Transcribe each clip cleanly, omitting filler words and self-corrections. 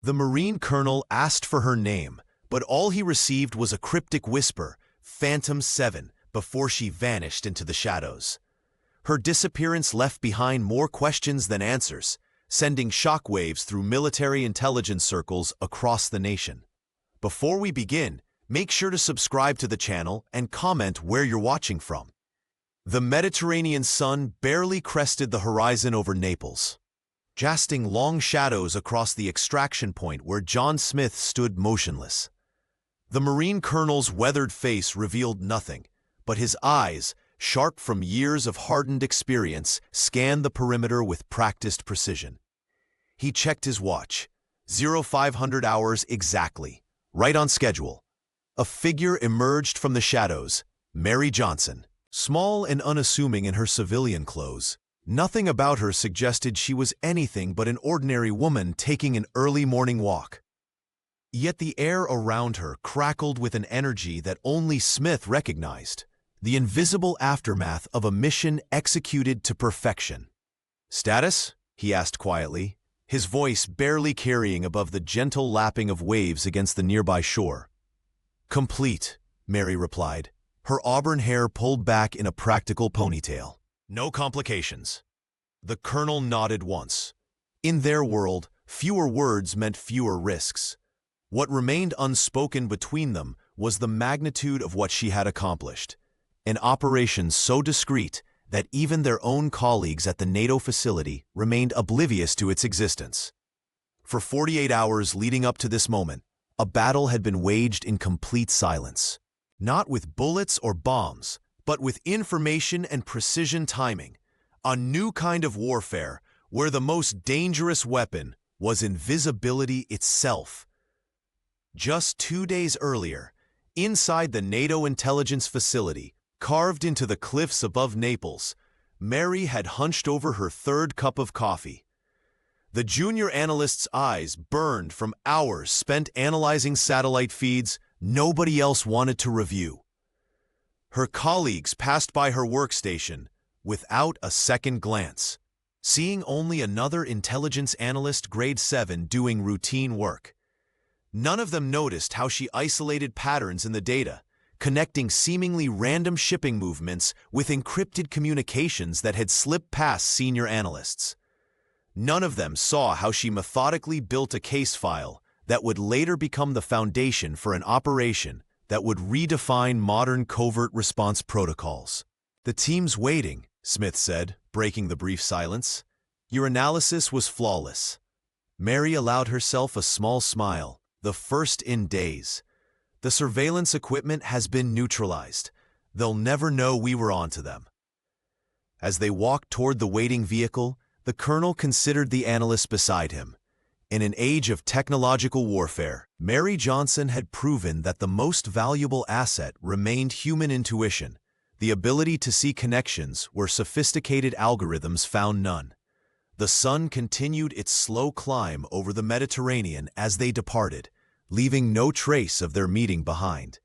The Marine colonel asked for her name, but all he received was a cryptic whisper, Phantom 7, before she vanished into the shadows. Her disappearance left behind more questions than answers, sending shockwaves through military intelligence circles across the nation. Before we begin, make sure to subscribe to the channel and comment where you're watching from. The Mediterranean sun barely crested the horizon over Naples, casting long shadows across the extraction point where John Smith stood motionless. The Marine colonel's weathered face revealed nothing, but his eyes, sharp from years of hardened experience, scanned the perimeter with practiced precision. He checked his watch. 0500 hours exactly, right on schedule. A figure emerged from the shadows, Mary Johnson. Small and unassuming in her civilian clothes, nothing about her suggested she was anything but an ordinary woman taking an early morning walk. Yet the air around her crackled with an energy that only Smith recognized, the invisible aftermath of a mission executed to perfection. "Status?" he asked quietly, his voice barely carrying above the gentle lapping of waves against the nearby shore. "Complete," Mary replied, her auburn hair pulled back in a practical ponytail. "No complications." The colonel nodded once. In their world, fewer words meant fewer risks. What remained unspoken between them was the magnitude of what she had accomplished, an operation so discreet that even their own colleagues at the NATO facility remained oblivious to its existence. For 48 hours leading up to this moment, a battle had been waged in complete silence. Not with bullets or bombs, but with information and precision timing. A new kind of warfare where the most dangerous weapon was invisibility itself. Just 2 days earlier, inside the NATO intelligence facility, carved into the cliffs above Naples, Mary had hunched over her third cup of coffee. The junior analyst's eyes burned from hours spent analyzing satellite feeds nobody else wanted to review. Her colleagues passed by her workstation without a second glance, seeing only another intelligence analyst grade 7 doing routine work. None of them noticed how she isolated patterns in the data, connecting seemingly random shipping movements with encrypted communications that had slipped past senior analysts. None of them saw how she methodically built a case file that would later become the foundation for an operation that would redefine modern covert response protocols. "The team's waiting," Smith said, breaking the brief silence. "Your analysis was flawless." Mary allowed herself a small smile, the first in days. "The surveillance equipment has been neutralized. They'll never know we were onto them." As they walked toward the waiting vehicle, the colonel considered the analyst beside him. In an age of technological warfare, Mary Johnson had proven that the most valuable asset remained human intuition, the ability to see connections where sophisticated algorithms found none. The sun continued its slow climb over the Mediterranean as they departed, leaving no trace of their meeting behind.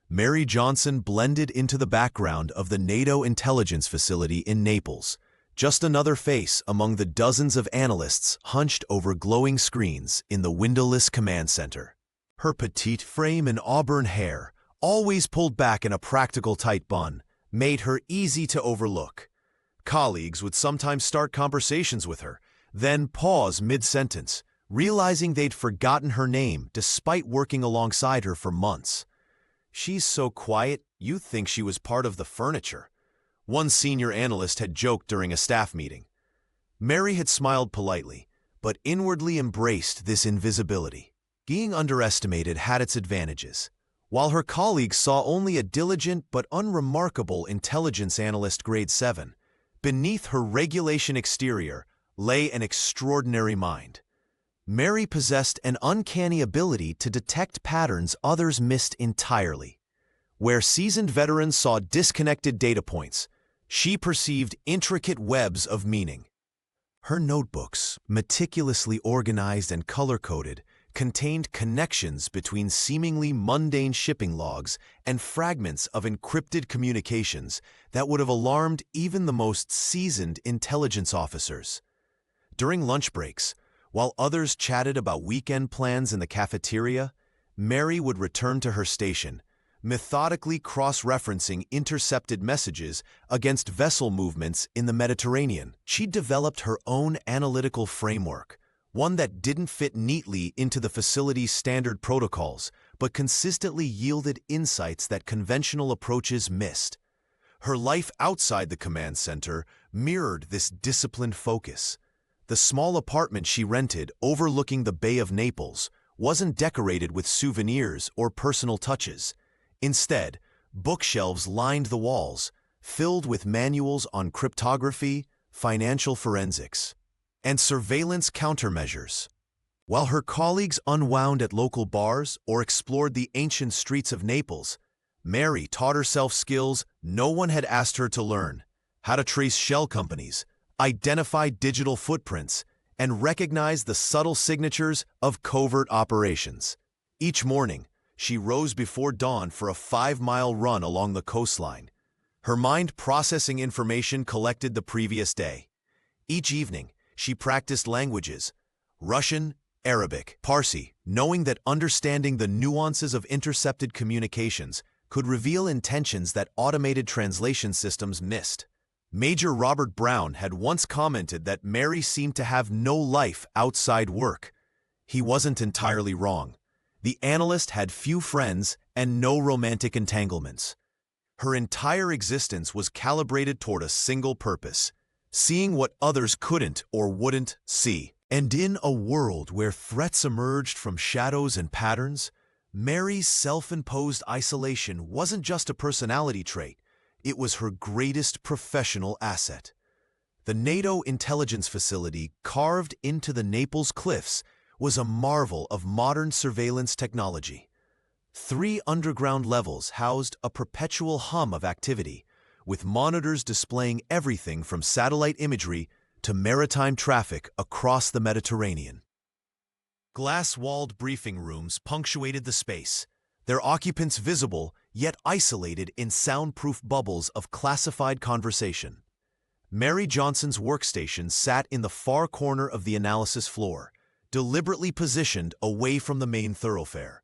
Mary Johnson blended into the background of the NATO intelligence facility in Naples, just another face among the dozens of analysts hunched over glowing screens in the windowless command center. Her petite frame and auburn hair, always pulled back in a practical tight bun, made her easy to overlook. Colleagues would sometimes start conversations with her, then pause mid-sentence, realizing they'd forgotten her name despite working alongside her for months. "She's so quiet, you'd think she was part of the furniture," one senior analyst had joked during a staff meeting. Mary had smiled politely, but inwardly embraced this invisibility. Being underestimated had its advantages. While her colleagues saw only a diligent but unremarkable intelligence analyst grade 7, beneath her regulation exterior lay an extraordinary mind. Mary possessed an uncanny ability to detect patterns others missed entirely. Where seasoned veterans saw disconnected data points, she perceived intricate webs of meaning. Her notebooks, meticulously organized and color-coded, contained connections between seemingly mundane shipping logs and fragments of encrypted communications that would have alarmed even the most seasoned intelligence officers. During lunch breaks, While others chatted about weekend plans in the cafeteria, Mary would return to her station, methodically cross-referencing intercepted messages against vessel movements in the Mediterranean. She developed her own analytical framework, one that didn't fit neatly into the facility's standard protocols, but consistently yielded insights that conventional approaches missed. Her life outside the command center mirrored this disciplined focus. The small apartment she rented overlooking the Bay of Naples wasn't decorated with souvenirs or personal touches. Instead, bookshelves lined the walls, filled with manuals on cryptography, financial forensics, and surveillance countermeasures. While her colleagues unwound at local bars or explored the ancient streets of Naples, Mary taught herself skills no one had asked her to learn: how to trace shell companies, identify digital footprints, and recognize the subtle signatures of covert operations. Each morning, she rose before dawn for a 5-mile run along the coastline, her mind processing information collected the previous day. Each evening, she practiced languages: Russian, Arabic, Parsi, knowing that understanding the nuances of intercepted communications could reveal intentions that automated translation systems missed. Major Robert Brown had once commented that Mary seemed to have no life outside work. He wasn't entirely wrong. The analyst had few friends and no romantic entanglements. Her entire existence was calibrated toward a single purpose: seeing what others couldn't or wouldn't see. And in a world where threats emerged from shadows and patterns, Mary's self-imposed isolation wasn't just a personality trait, it was her greatest professional asset. The NATO intelligence facility carved into the Naples cliffs was a marvel of modern surveillance technology. 3 underground levels housed a perpetual hum of activity, with monitors displaying everything from satellite imagery to maritime traffic across the Mediterranean. Glass-walled briefing rooms punctuated the space, their occupants visible yet isolated in soundproof bubbles of classified conversation. Mary Johnson's workstation sat in the far corner of the analysis floor, deliberately positioned away from the main thoroughfare.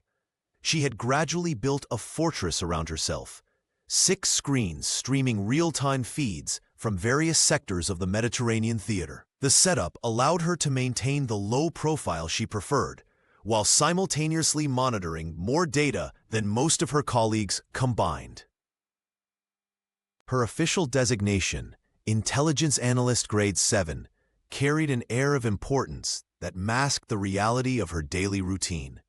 She had gradually built a fortress around herself, 6 screens streaming real-time feeds from various sectors of the Mediterranean theater. The setup allowed her to maintain the low profile she preferred, while simultaneously monitoring more data than most of her colleagues combined. Her official designation, Intelligence Analyst Grade 7, carried an air of importance that masked the reality of her daily routine.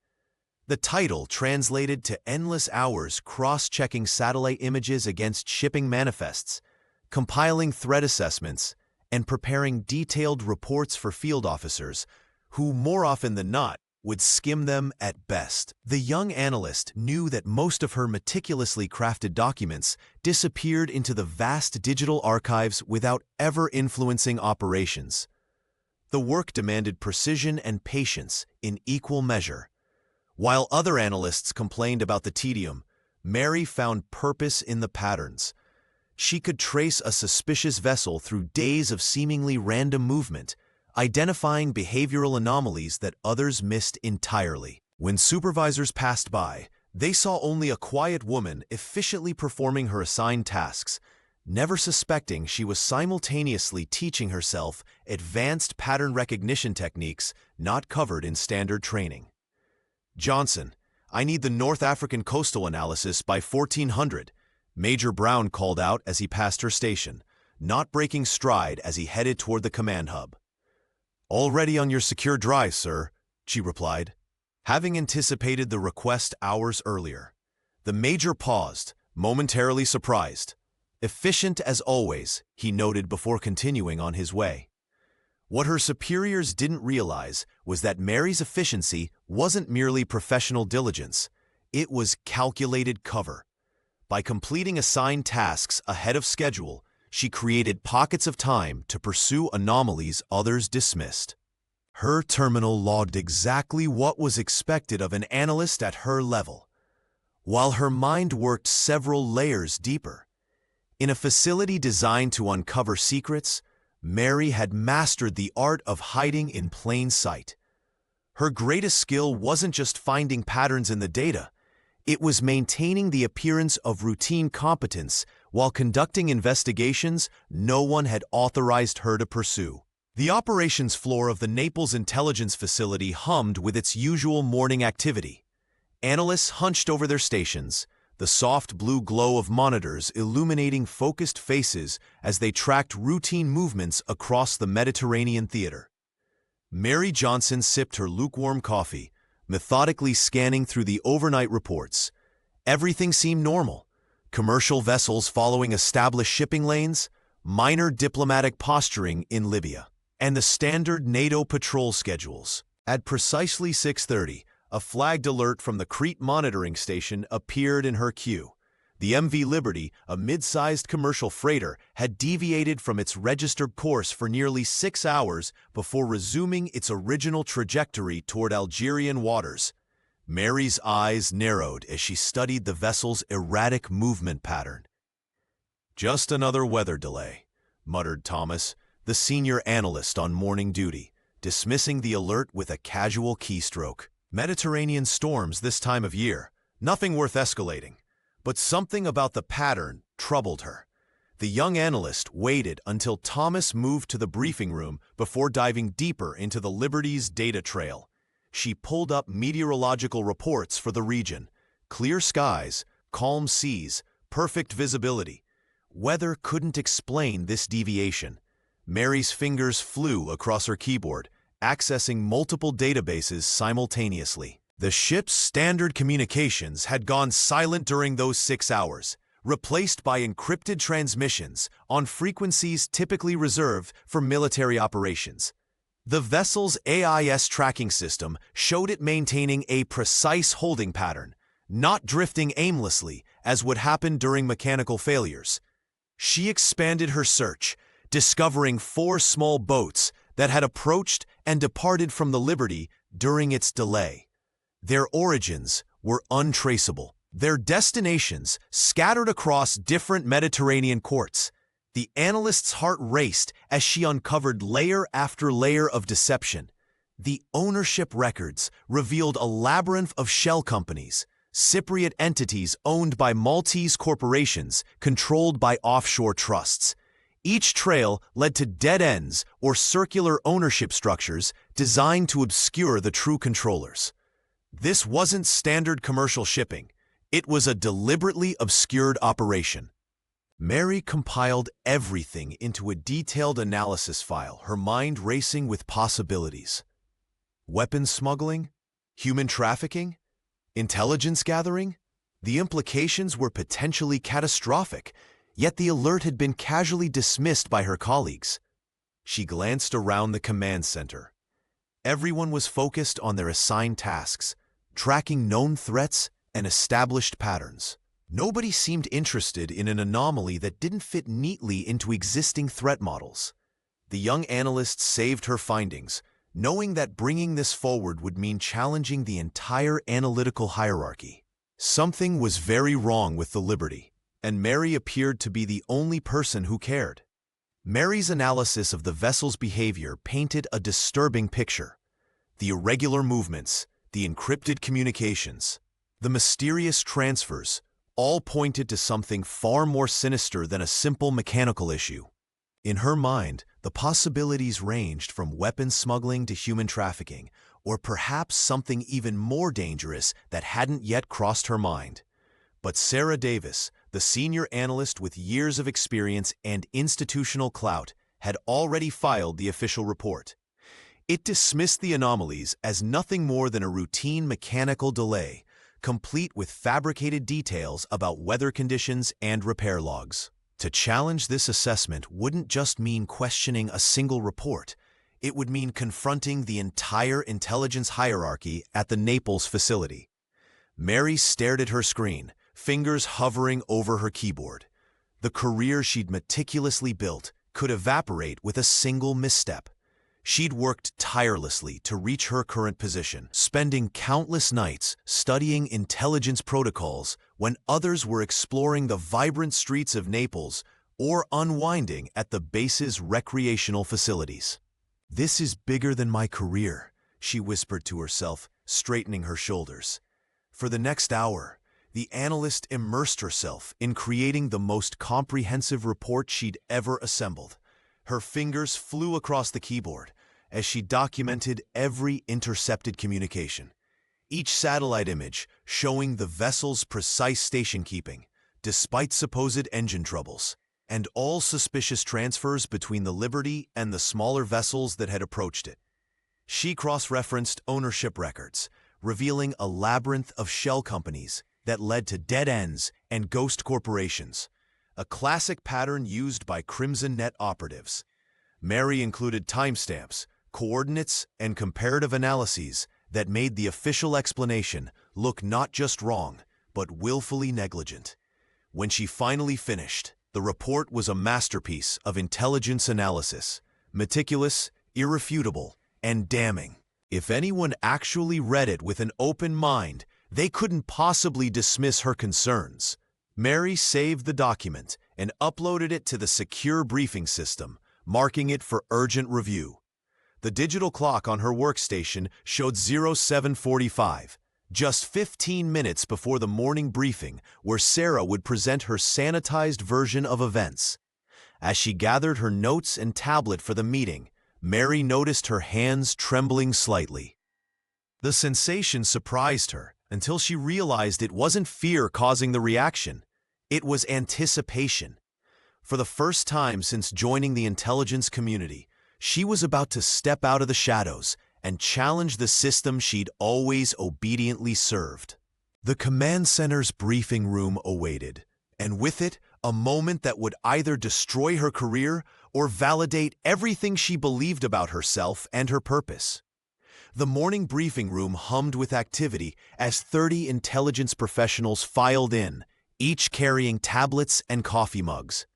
The title translated to endless hours cross-checking satellite images against shipping manifests, compiling threat assessments, and preparing detailed reports for field officers, who more often than not would skim them at best. The young analyst knew that most of her meticulously crafted documents disappeared into the vast digital archives without ever influencing operations. The work demanded precision and patience in equal measure. While other analysts complained about the tedium, Mary found purpose in the patterns. She could trace a suspicious vessel through days of seemingly random movement, identifying behavioral anomalies that others missed entirely. When supervisors passed by, they saw only a quiet woman efficiently performing her assigned tasks, never suspecting she was simultaneously teaching herself advanced pattern recognition techniques not covered in standard training. "Johnson, I need the North African coastal analysis by 1400, Major Brown called out as he passed her station, not breaking stride as he headed toward the command hub. "Already on your secure drive, sir," she replied, having anticipated the request hours earlier. The major paused, momentarily surprised. "Efficient as always," he noted before continuing on his way. What her superiors didn't realize was that Mary's efficiency wasn't merely professional diligence, it was calculated cover. By completing assigned tasks ahead of schedule, she created pockets of time to pursue anomalies others dismissed. Her terminal logged exactly what was expected of an analyst at her level, while her mind worked several layers deeper. In a facility designed to uncover secrets, Mary had mastered the art of hiding in plain sight. Her greatest skill wasn't just finding patterns in the data, it was maintaining the appearance of routine competence while conducting investigations no one had authorized her to pursue. The operations floor of the Naples intelligence facility hummed with its usual morning activity. Analysts hunched over their stations, the soft blue glow of monitors illuminating focused faces as they tracked routine movements across the Mediterranean theater. Mary Johnson sipped her lukewarm coffee, methodically scanning through the overnight reports. Everything seemed normal. Commercial vessels following established shipping lanes, minor diplomatic posturing in Libya, and the standard NATO patrol schedules. At precisely 6:30, a flagged alert from the Crete monitoring station appeared in her queue. The MV Liberty, a mid-sized commercial freighter, had deviated from its registered course for nearly 6 hours before resuming its original trajectory toward Algerian waters. Mary's eyes narrowed as she studied the vessel's erratic movement pattern. "Just another weather delay," muttered Thomas, the senior analyst on morning duty, dismissing the alert with a casual keystroke. Mediterranean storms this time of year, nothing worth escalating. But something about the pattern troubled her. The young analyst waited until Thomas moved to the briefing room before diving deeper into the Liberty's data trail. She pulled up meteorological reports for the region. Clear skies, calm seas, perfect visibility. Weather couldn't explain this deviation. Mary's fingers flew across her keyboard, accessing multiple databases simultaneously. The ship's standard communications had gone silent during those 6 hours, replaced by encrypted transmissions on frequencies typically reserved for military operations. The vessel's AIS tracking system showed it maintaining a precise holding pattern, not drifting aimlessly as would happen during mechanical failures. She expanded her search, discovering 4 small boats that had approached and departed from the Liberty during its delay. Their origins were untraceable, their destinations scattered across different Mediterranean ports. The analyst's heart raced as she uncovered layer after layer of deception. The ownership records revealed a labyrinth of shell companies, Cypriot entities owned by Maltese corporations controlled by offshore trusts. Each trail led to dead ends or circular ownership structures designed to obscure the true controllers. This wasn't standard commercial shipping. It was a deliberately obscured operation. Mary compiled everything into a detailed analysis file, her mind racing with possibilities. Weapons smuggling? Human trafficking? Intelligence gathering? The implications were potentially catastrophic, yet the alert had been casually dismissed by her colleagues. She glanced around the command center. Everyone was focused on their assigned tasks, tracking known threats and established patterns. Nobody seemed interested in an anomaly that didn't fit neatly into existing threat models. The young analyst saved her findings, knowing that bringing this forward would mean challenging the entire analytical hierarchy. Something was very wrong with the Liberty, and Mary appeared to be the only person who cared. Mary's analysis of the vessel's behavior painted a disturbing picture. The irregular movements, the encrypted communications, the mysterious transfers, all pointed to something far more sinister than a simple mechanical issue. In her mind, the possibilities ranged from weapons smuggling to human trafficking, or perhaps something even more dangerous that hadn't yet crossed her mind. But Sarah Davis, the senior analyst with years of experience and institutional clout, had already filed the official report. It dismissed the anomalies as nothing more than a routine mechanical delay, complete with fabricated details about weather conditions and repair logs. To challenge this assessment wouldn't just mean questioning a single report. It would mean confronting the entire intelligence hierarchy at the Naples facility. Mary stared at her screen, fingers hovering over her keyboard. The career she'd meticulously built could evaporate with a single misstep. She'd worked tirelessly to reach her current position, spending countless nights studying intelligence protocols when others were exploring the vibrant streets of Naples, or unwinding at the base's recreational facilities. "This is bigger than my career," she whispered to herself, straightening her shoulders. For the next hour, the analyst immersed herself in creating the most comprehensive report she'd ever assembled. Her fingers flew across the keyboard as she documented every intercepted communication. Each satellite image showing the vessel's precise station keeping, despite supposed engine troubles, and all suspicious transfers between the Liberty and the smaller vessels that had approached it. She cross-referenced ownership records, revealing a labyrinth of shell companies that led to dead ends and ghost corporations, a classic pattern used by Crimson Net operatives. Mary included timestamps, coordinates, and comparative analyses that made the official explanation look not just wrong, but willfully negligent. When she finally finished, the report was a masterpiece of intelligence analysis, meticulous, irrefutable, and damning. If anyone actually read it with an open mind, they couldn't possibly dismiss her concerns. Mary saved the document and uploaded it to the secure briefing system, marking it for urgent review. The digital clock on her workstation showed 0745, just 15 minutes before the morning briefing where Sarah would present her sanitized version of events. As she gathered her notes and tablet for the meeting, Mary noticed her hands trembling slightly. The sensation surprised her until she realized it wasn't fear causing the reaction. It was anticipation. For the first time since joining the intelligence community, she was about to step out of the shadows and challenge the system she'd always obediently served. The command center's briefing room awaited, and with it, a moment that would either destroy her career or validate everything she believed about herself and her purpose. The morning briefing room hummed with activity as 30 intelligence professionals filed in, each carrying tablets and coffee mugs.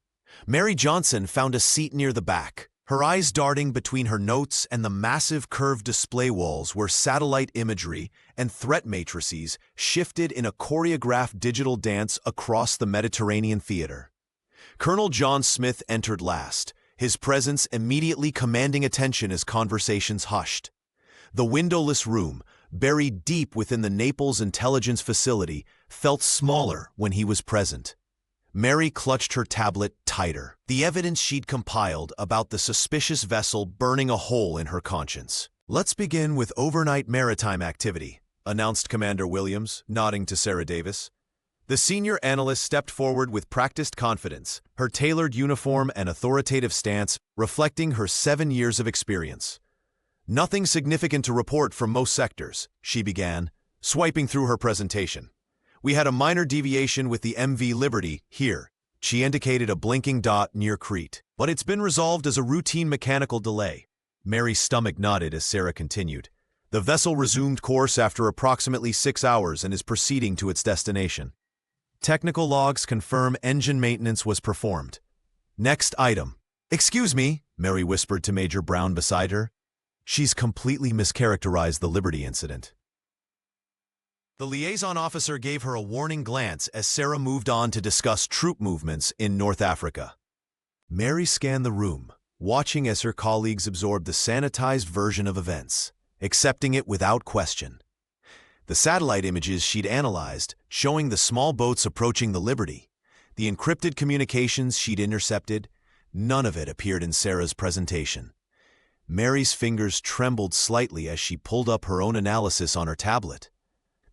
Mary Johnson found a seat near the back, her eyes darting between her notes and the massive curved display walls where satellite imagery and threat matrices shifted in a choreographed digital dance across the Mediterranean theater. Colonel John Smith entered last, his presence immediately commanding attention as conversations hushed. The windowless room, buried deep within the Naples intelligence facility, felt smaller when he was present. Mary clutched her tablet tighter, the evidence she'd compiled about the suspicious vessel burning a hole in her conscience. "Let's begin with overnight maritime activity," announced Commander Williams, nodding to Sarah Davis. The senior analyst stepped forward with practiced confidence, her tailored uniform and authoritative stance reflecting her 7 years of experience. "Nothing significant to report from most sectors," she began, swiping through her presentation. "We had a minor deviation with the MV Liberty here." She indicated a blinking dot near Crete. "But it's been resolved as a routine mechanical delay." Mary's stomach nodded as Sarah continued. "The vessel resumed course after approximately 6 hours and is proceeding to its destination. Technical logs confirm engine maintenance was performed. Next item." "Excuse me," Mary whispered to Major Brown beside her. "She's completely mischaracterized the Liberty incident." The liaison officer gave her a warning glance as Sarah moved on to discuss troop movements in North Africa. Mary scanned the room, watching as her colleagues absorbed the sanitized version of events, accepting it without question. The satellite images she'd analyzed, showing the small boats approaching the Liberty, the encrypted communications she'd intercepted, none of it appeared in Sarah's presentation. Mary's fingers trembled slightly as she pulled up her own analysis on her tablet.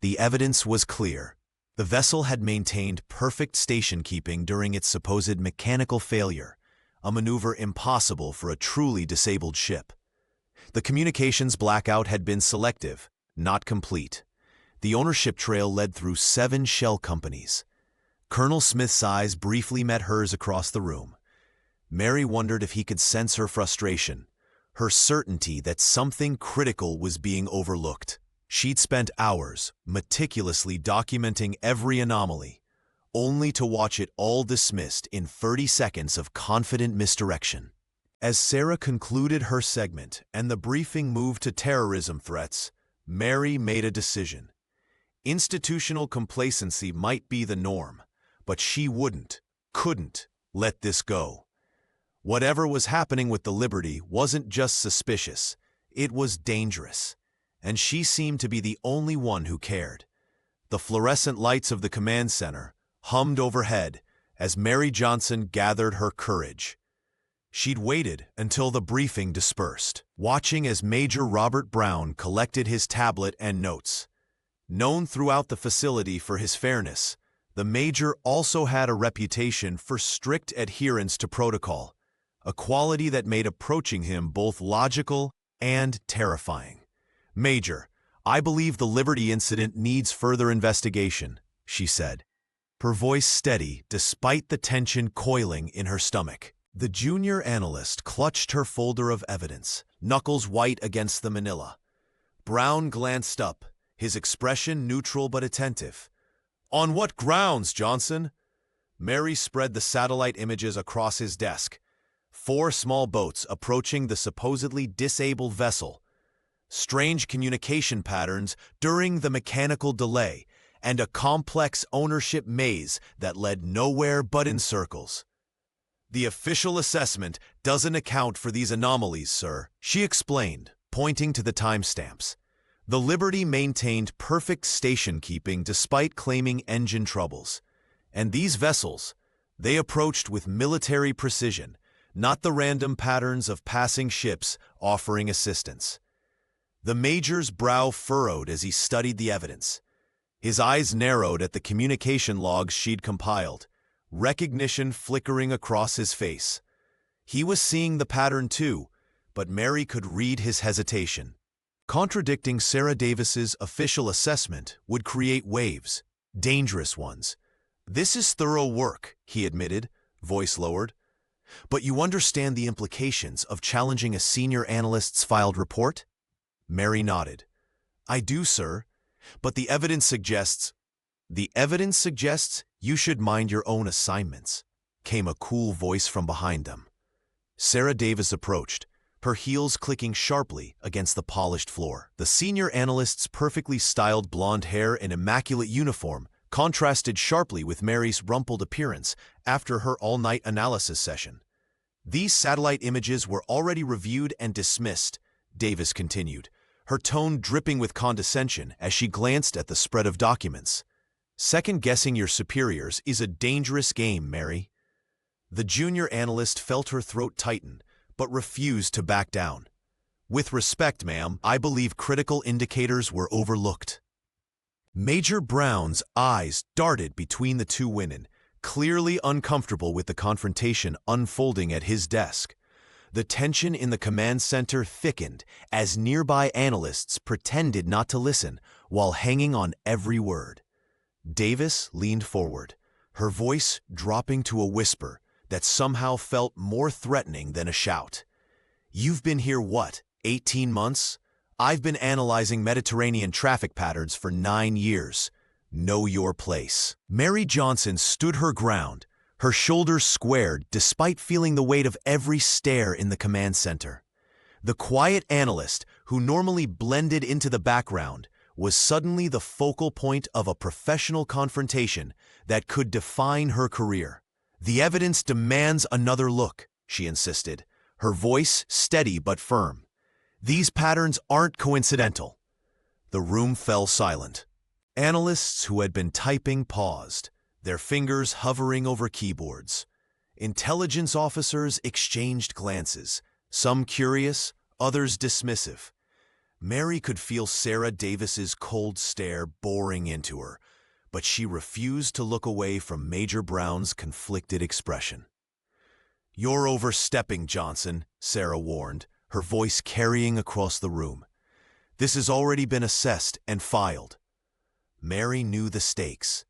The evidence was clear. The vessel had maintained perfect station keeping during its supposed mechanical failure, a maneuver impossible for a truly disabled ship. The communications blackout had been selective, not complete. The ownership trail led through 7 shell companies. Colonel Smith's eyes briefly met hers across the room. Mary wondered if he could sense her frustration, her certainty that something critical was being overlooked. She'd spent hours meticulously documenting every anomaly, only to watch it all dismissed in 30 seconds of confident misdirection. As Sarah concluded her segment and the briefing moved to terrorism threats, Mary made a decision. Institutional complacency might be the norm, but she couldn't let this go. Whatever was happening with the Liberty wasn't just suspicious, it was dangerous, and she seemed to be the only one who cared. The fluorescent lights of the command center hummed overhead as Mary Johnson gathered her courage. She'd waited until the briefing dispersed, watching as Major Robert Brown collected his tablet and notes. Known throughout the facility for his fairness, the Major also had a reputation for strict adherence to protocol, a quality that made approaching him both logical and terrifying. "Major, I believe the Liberty incident needs further investigation," she said, her voice steady despite the tension coiling in her stomach. The junior analyst clutched her folder of evidence, knuckles white against the manila. Brown glanced up, his expression neutral but attentive. "On what grounds, Johnson?" Mary spread the satellite images across his desk. 4 small boats approaching the supposedly disabled vessel. Strange communication patterns during the mechanical delay, and a complex ownership maze that led nowhere but in circles. "The official assessment doesn't account for these anomalies, sir," she explained, pointing to the timestamps. The Liberty maintained perfect station keeping despite claiming engine troubles. And these vessels, they approached with military precision, not the random patterns of passing ships offering assistance. The Major's brow furrowed as he studied the evidence. His eyes narrowed at the communication logs she'd compiled, recognition flickering across his face. He was seeing the pattern too, but Mary could read his hesitation. Contradicting Sarah Davis's official assessment would create waves, dangerous ones. "This is thorough work," he admitted, voice lowered. "But you understand the implications of challenging a senior analyst's filed report?" Mary nodded. "I do, sir, but the evidence suggests—" "The evidence suggests you should mind your own assignments," came a cool voice from behind them. Sarah Davis approached, her heels clicking sharply against the polished floor. The senior analyst's perfectly styled blonde hair and immaculate uniform contrasted sharply with Mary's rumpled appearance after her all-night analysis session. "These satellite images were already reviewed and dismissed," Davis continued, her tone dripping with condescension as she glanced at the spread of documents. "Second-guessing your superiors is a dangerous game, Mary." The junior analyst felt her throat tighten, but refused to back down. "With respect, ma'am, I believe critical indicators were overlooked." Major Brown's eyes darted between the two women, clearly uncomfortable with the confrontation unfolding at his desk. The tension in the command center thickened as nearby analysts pretended not to listen while hanging on every word. Davis leaned forward, her voice dropping to a whisper that somehow felt more threatening than a shout. "You've been here, what, 18 months? I've been analyzing Mediterranean traffic patterns for 9 years. Know your place." Mary Johnson stood her ground, her shoulders squared despite feeling the weight of every stare in the command center. The quiet analyst, who normally blended into the background, was suddenly the focal point of a professional confrontation that could define her career. "The evidence demands another look," she insisted, her voice steady but firm. "These patterns aren't coincidental." The room fell silent. Analysts who had been typing paused, their fingers hovering over keyboards. Intelligence officers exchanged glances, some curious, others dismissive. Mary could feel Sarah Davis's cold stare boring into her, but she refused to look away from Major Brown's conflicted expression. "You're overstepping, Johnson," Sarah warned, her voice carrying across the room. "This has already been assessed and filed." Mary knew the stakes.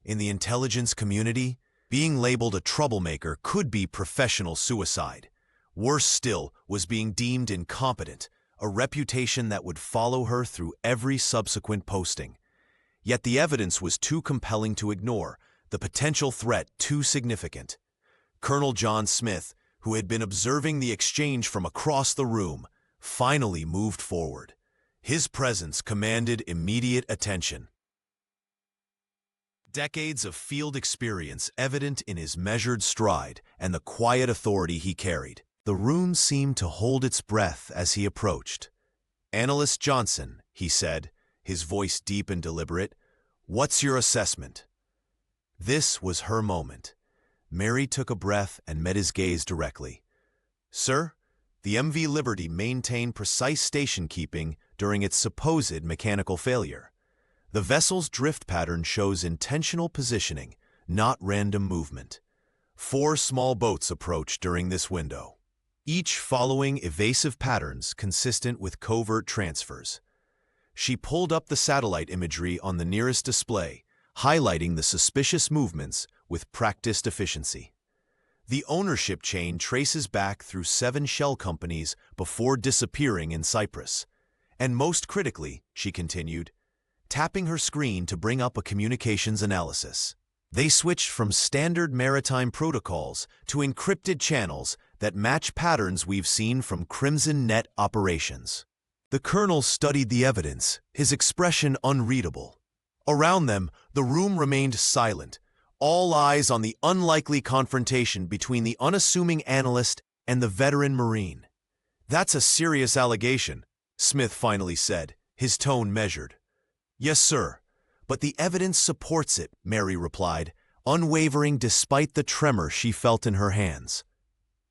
In the intelligence community, being labeled a troublemaker could be professional suicide. Worse still was being deemed incompetent, a reputation that would follow her through every subsequent posting. Yet the evidence was too compelling to ignore, the potential threat too significant. Colonel John Smith, who had been observing the exchange from across the room, finally moved forward. His presence commanded immediate attention. decades of field experience evident in his measured stride and the quiet authority he carried. The room seemed to hold its breath as he approached. "Analyst Johnson," he said, his voice deep and deliberate, "what's your assessment?" This was her moment. Mary took a breath and met his gaze directly. "Sir, the MV Liberty maintained precise station keeping during its supposed mechanical failure. The vessel's drift pattern shows intentional positioning, not random movement. 4 small boats approached during this window, each following evasive patterns consistent with covert transfers." She pulled up the satellite imagery on the nearest display, highlighting the suspicious movements with practiced efficiency. The ownership chain traces back through 7 shell companies before disappearing in Cyprus. And most critically, she continued, tapping her screen to bring up a communications analysis, they switched from standard maritime protocols to encrypted channels that match patterns we've seen from Crimson Net operations. The colonel studied the evidence, his expression unreadable. Around them, the room remained silent, all eyes on the unlikely confrontation between the unassuming analyst and the veteran Marine. "That's a serious allegation," Smith finally said, his tone measured. "Yes, sir, but the evidence supports it," Mary replied, unwavering despite the tremor she felt in her hands.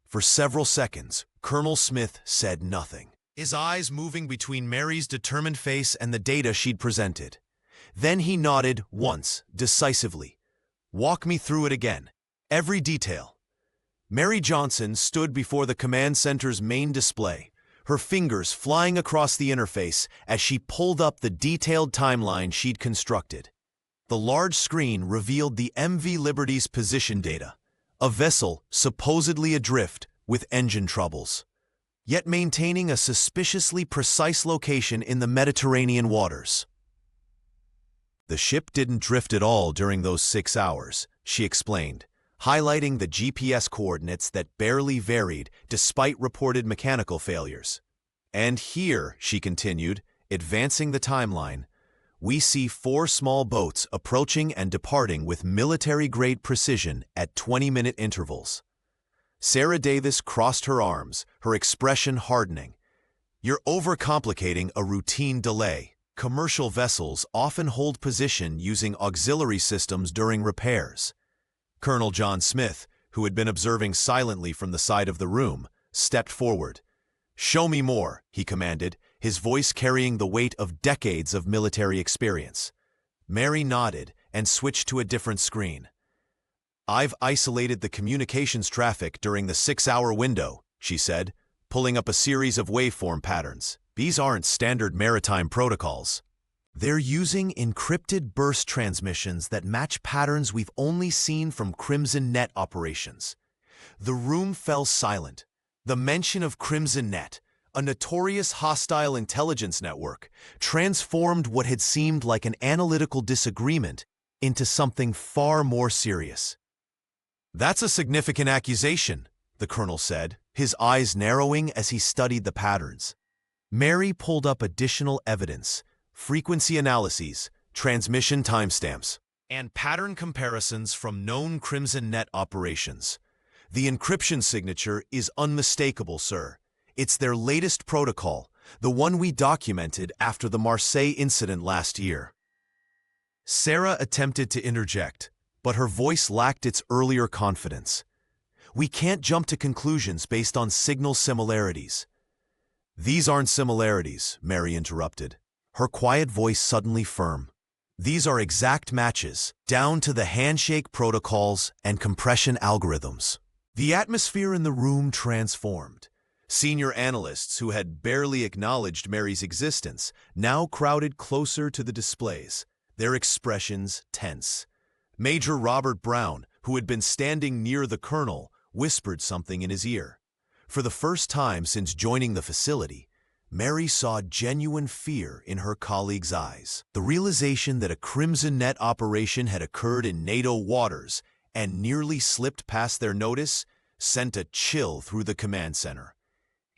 For several seconds, Colonel Smith said nothing, his eyes moving between Mary's determined face and the data she'd presented. Then he nodded once, decisively. "Walk me through it again. Every detail." Mary Johnson stood before the command center's main display, her fingers flying across the interface as she pulled up the detailed timeline she'd constructed. The large screen revealed the MV Liberty's position data, a vessel supposedly adrift with engine troubles, yet maintaining a suspiciously precise location in the Mediterranean waters. "The ship didn't drift at all during those 6 hours," she explained, highlighting the GPS coordinates that barely varied despite reported mechanical failures. "And here," she continued, advancing the timeline, "we see 4 small boats approaching and departing with military-grade precision at 20-minute intervals." Sarah Davis crossed her arms, her expression hardening. "You're overcomplicating a routine delay. Commercial vessels often hold position using auxiliary systems during repairs." Colonel John Smith, who had been observing silently from the side of the room, stepped forward. "Show me more," he commanded, his voice carrying the weight of decades of military experience. Mary nodded and switched to a different screen. "I've isolated the communications traffic during the 6-hour window," she said, pulling up a series of waveform patterns. "These aren't standard maritime protocols. They're using encrypted burst transmissions that match patterns we've only seen from Crimson Net operations." The room fell silent. The mention of Crimson Net, a notorious hostile intelligence network, transformed what had seemed like an analytical disagreement into something far more serious. "That's a significant accusation," the colonel said, his eyes narrowing as he studied the patterns. Mary pulled up additional evidence, frequency analyses, transmission timestamps, and pattern comparisons from known Crimson Net operations. "The encryption signature is unmistakable, sir. It's their latest protocol, the one we documented after the Marseille incident last year." Sarah attempted to interject, but her voice lacked its earlier confidence. "We can't jump to conclusions based on signal similarities." "These aren't similarities," Mary interrupted, her quiet voice suddenly firm. "These are exact matches, down to the handshake protocols and compression algorithms." The atmosphere in the room transformed. Senior analysts who had barely acknowledged Mary's existence now crowded closer to the displays, their expressions tense. Major Robert Brown, who had been standing near the colonel, whispered something in his ear. For the first time since joining the facility, Mary saw genuine fear in her colleague's eyes. The realization that a Crimson Net operation had occurred in NATO waters and nearly slipped past their notice sent a chill through the command center.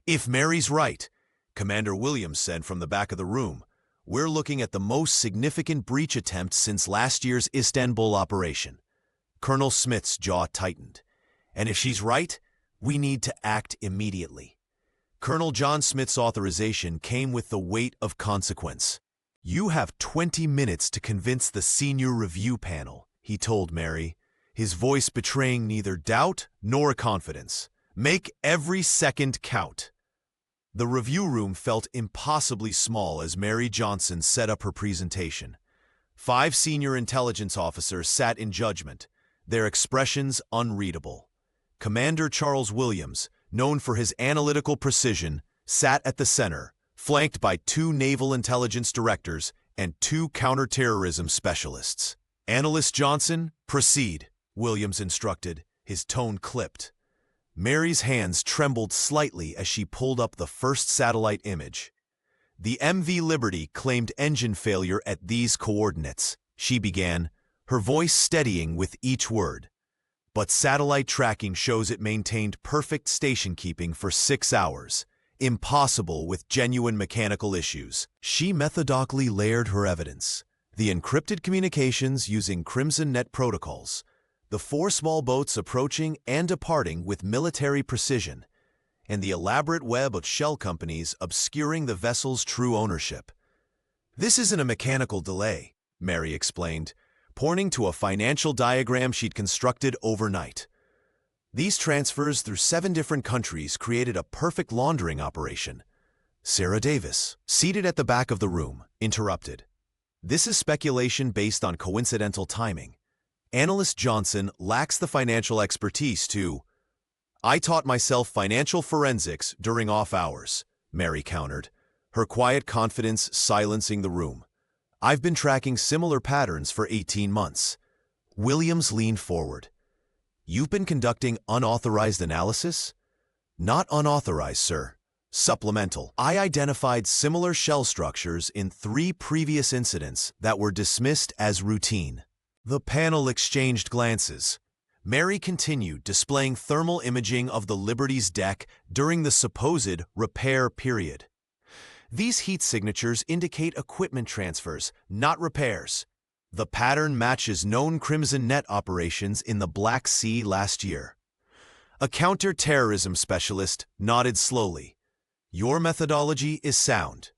"If Mary's right," Commander Williams said from the back of the room, we're looking at the most significant breach attempt since last year's Istanbul operation. Colonel Smith's jaw tightened. And if she's right, we need to act immediately. Colonel John Smith's authorization came with the weight of consequence. You have 20 minutes to convince the senior review panel, he told Mary, his voice betraying neither doubt nor confidence. Make every second count. The review room felt impossibly small as Mary Johnson set up her presentation. 5 senior intelligence officers sat in judgment, their expressions unreadable. Commander Charles Williams, known for his analytical precision, sat at the center, flanked by 2 naval intelligence directors and 2 counterterrorism specialists. Analyst Johnson, proceed, Williams instructed, his tone clipped. Mary's hands trembled slightly as she pulled up the first satellite image. The MV Liberty claimed engine failure at these coordinates, she began, her voice steadying with each word. But satellite tracking shows it maintained perfect station keeping for 6 hours, impossible with genuine mechanical issues. She methodically layered her evidence. The encrypted communications using Crimson Net protocols, the 4 small boats approaching and departing with military precision, and the elaborate web of shell companies obscuring the vessel's true ownership. This isn't a mechanical delay, Mary explained, pointing to a financial diagram she'd constructed overnight. These transfers through 7 different countries created a perfect laundering operation. Sarah Davis, seated at the back of the room, interrupted. This is speculation based on coincidental timing. Analyst Johnson lacks the financial expertise to— I taught myself financial forensics during off hours, Mary countered, her quiet confidence silencing the room. I've been tracking similar patterns for 18 months. Williams leaned forward. You've been conducting unauthorized analysis? Not unauthorized, sir. Supplemental. I identified similar shell structures in 3 previous incidents that were dismissed as routine. The panel exchanged glances. Mary continued displaying thermal imaging of the Liberty's deck during the supposed repair period. These heat signatures indicate equipment transfers, not repairs. The pattern matches known Crimson Net operations in the Black Sea last year. A counter-terrorism specialist nodded slowly. Your methodology is sound.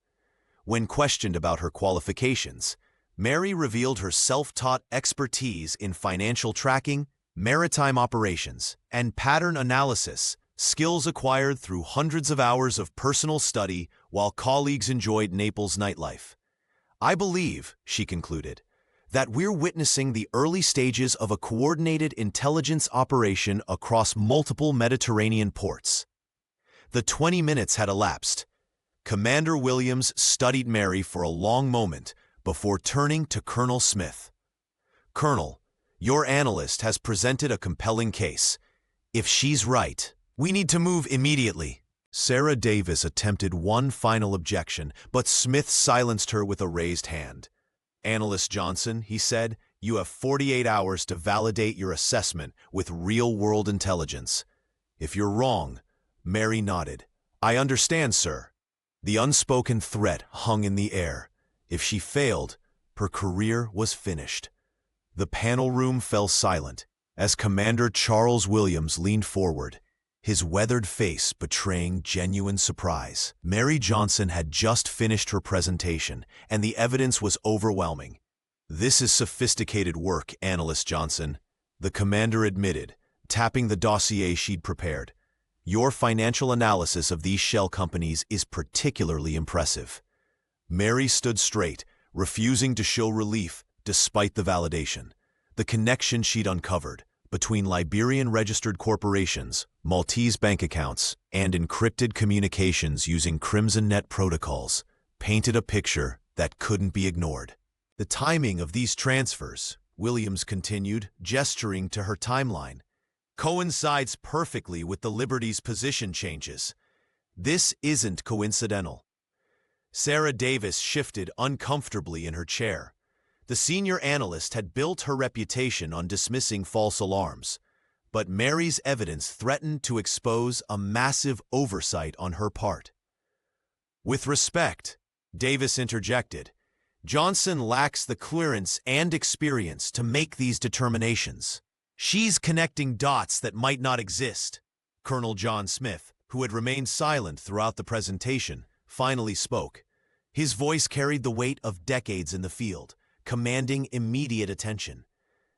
When questioned about her qualifications, Mary revealed her self-taught expertise in financial tracking, maritime operations, and pattern analysis, skills acquired through hundreds of hours of personal study while colleagues enjoyed Naples nightlife. I believe, she concluded, that we're witnessing the early stages of a coordinated intelligence operation across multiple Mediterranean ports. The 20 minutes had elapsed. Commander Williams studied Mary for a long moment before turning to Colonel Smith. Colonel, your analyst has presented a compelling case. If she's right, we need to move immediately. Sarah Davis attempted one final objection, but Smith silenced her with a raised hand. Analyst Johnson, he said, you have 48 hours to validate your assessment with real-world intelligence. If you're wrong, Mary nodded. I understand, sir. The unspoken threat hung in the air. If she failed, her career was finished. The panel room fell silent as Commander Charles Williams leaned forward, his weathered face betraying genuine surprise. Mary Johnson had just finished her presentation, and the evidence was overwhelming. This is sophisticated work, Analyst Johnson, the commander admitted, tapping the dossier she'd prepared. Your financial analysis of these shell companies is particularly impressive. Mary stood straight, refusing to show relief despite the validation. The connection she'd uncovered between Liberian-registered corporations, Maltese bank accounts, and encrypted communications using Crimson Net protocols painted a picture that couldn't be ignored. The timing of these transfers, Williams continued, gesturing to her timeline, coincides perfectly with the Liberty's position changes. This isn't coincidental. Sarah Davis shifted uncomfortably in her chair. The senior analyst had built her reputation on dismissing false alarms, but Mary's evidence threatened to expose a massive oversight on her part. With respect, Davis interjected, Johnson lacks the clearance and experience to make these determinations. She's connecting dots that might not exist. Colonel John Smith, who had remained silent throughout the presentation, finally spoke. His voice carried the weight of decades in the field, commanding immediate attention.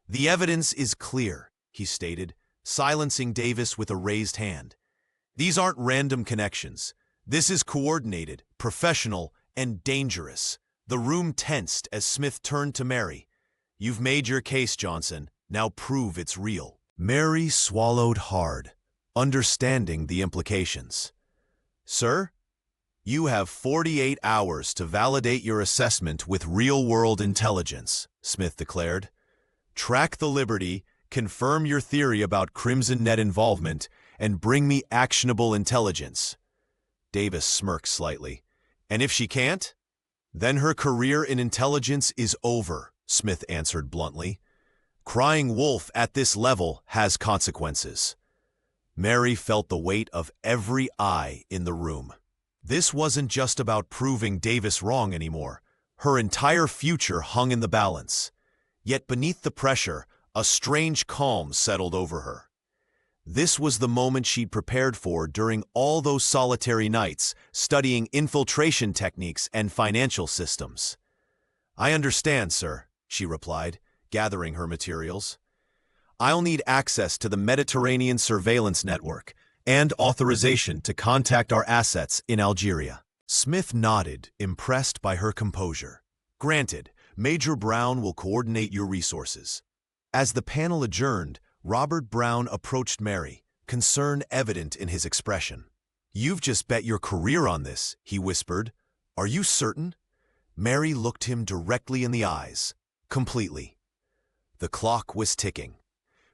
"The evidence is clear," he stated, silencing Davis with a raised hand. "These aren't random connections. This is coordinated, professional, and dangerous." The room tensed as Smith turned to Mary. "You've made your case, Johnson. Now prove it's real." Mary swallowed hard, understanding the implications. "Sir, you have 48 hours to validate your assessment with real-world intelligence," Smith declared. "Track the Liberty, confirm your theory about Crimson Net involvement, and bring me actionable intelligence." Davis smirked slightly. "And if she can't? Then her career in intelligence is over," Smith answered bluntly. "Crying wolf at this level has consequences." Mary felt the weight of every eye in the room. This wasn't just about proving Davis wrong anymore. Her entire future hung in the balance. Yet beneath the pressure, a strange calm settled over her. This was the moment she'd prepared for during all those solitary nights, studying infiltration techniques and financial systems. "I understand, sir," she replied, gathering her materials. "I'll need access to the Mediterranean surveillance network and authorization to contact our assets in Algeria." Smith nodded, impressed by her composure. "Granted, Major Brown will coordinate your resources." As the panel adjourned, Robert Brown approached Mary, concern evident in his expression. "You've just bet your career on this," he whispered. "Are you certain?" Mary looked him directly in the eyes. "Completely." The clock was ticking.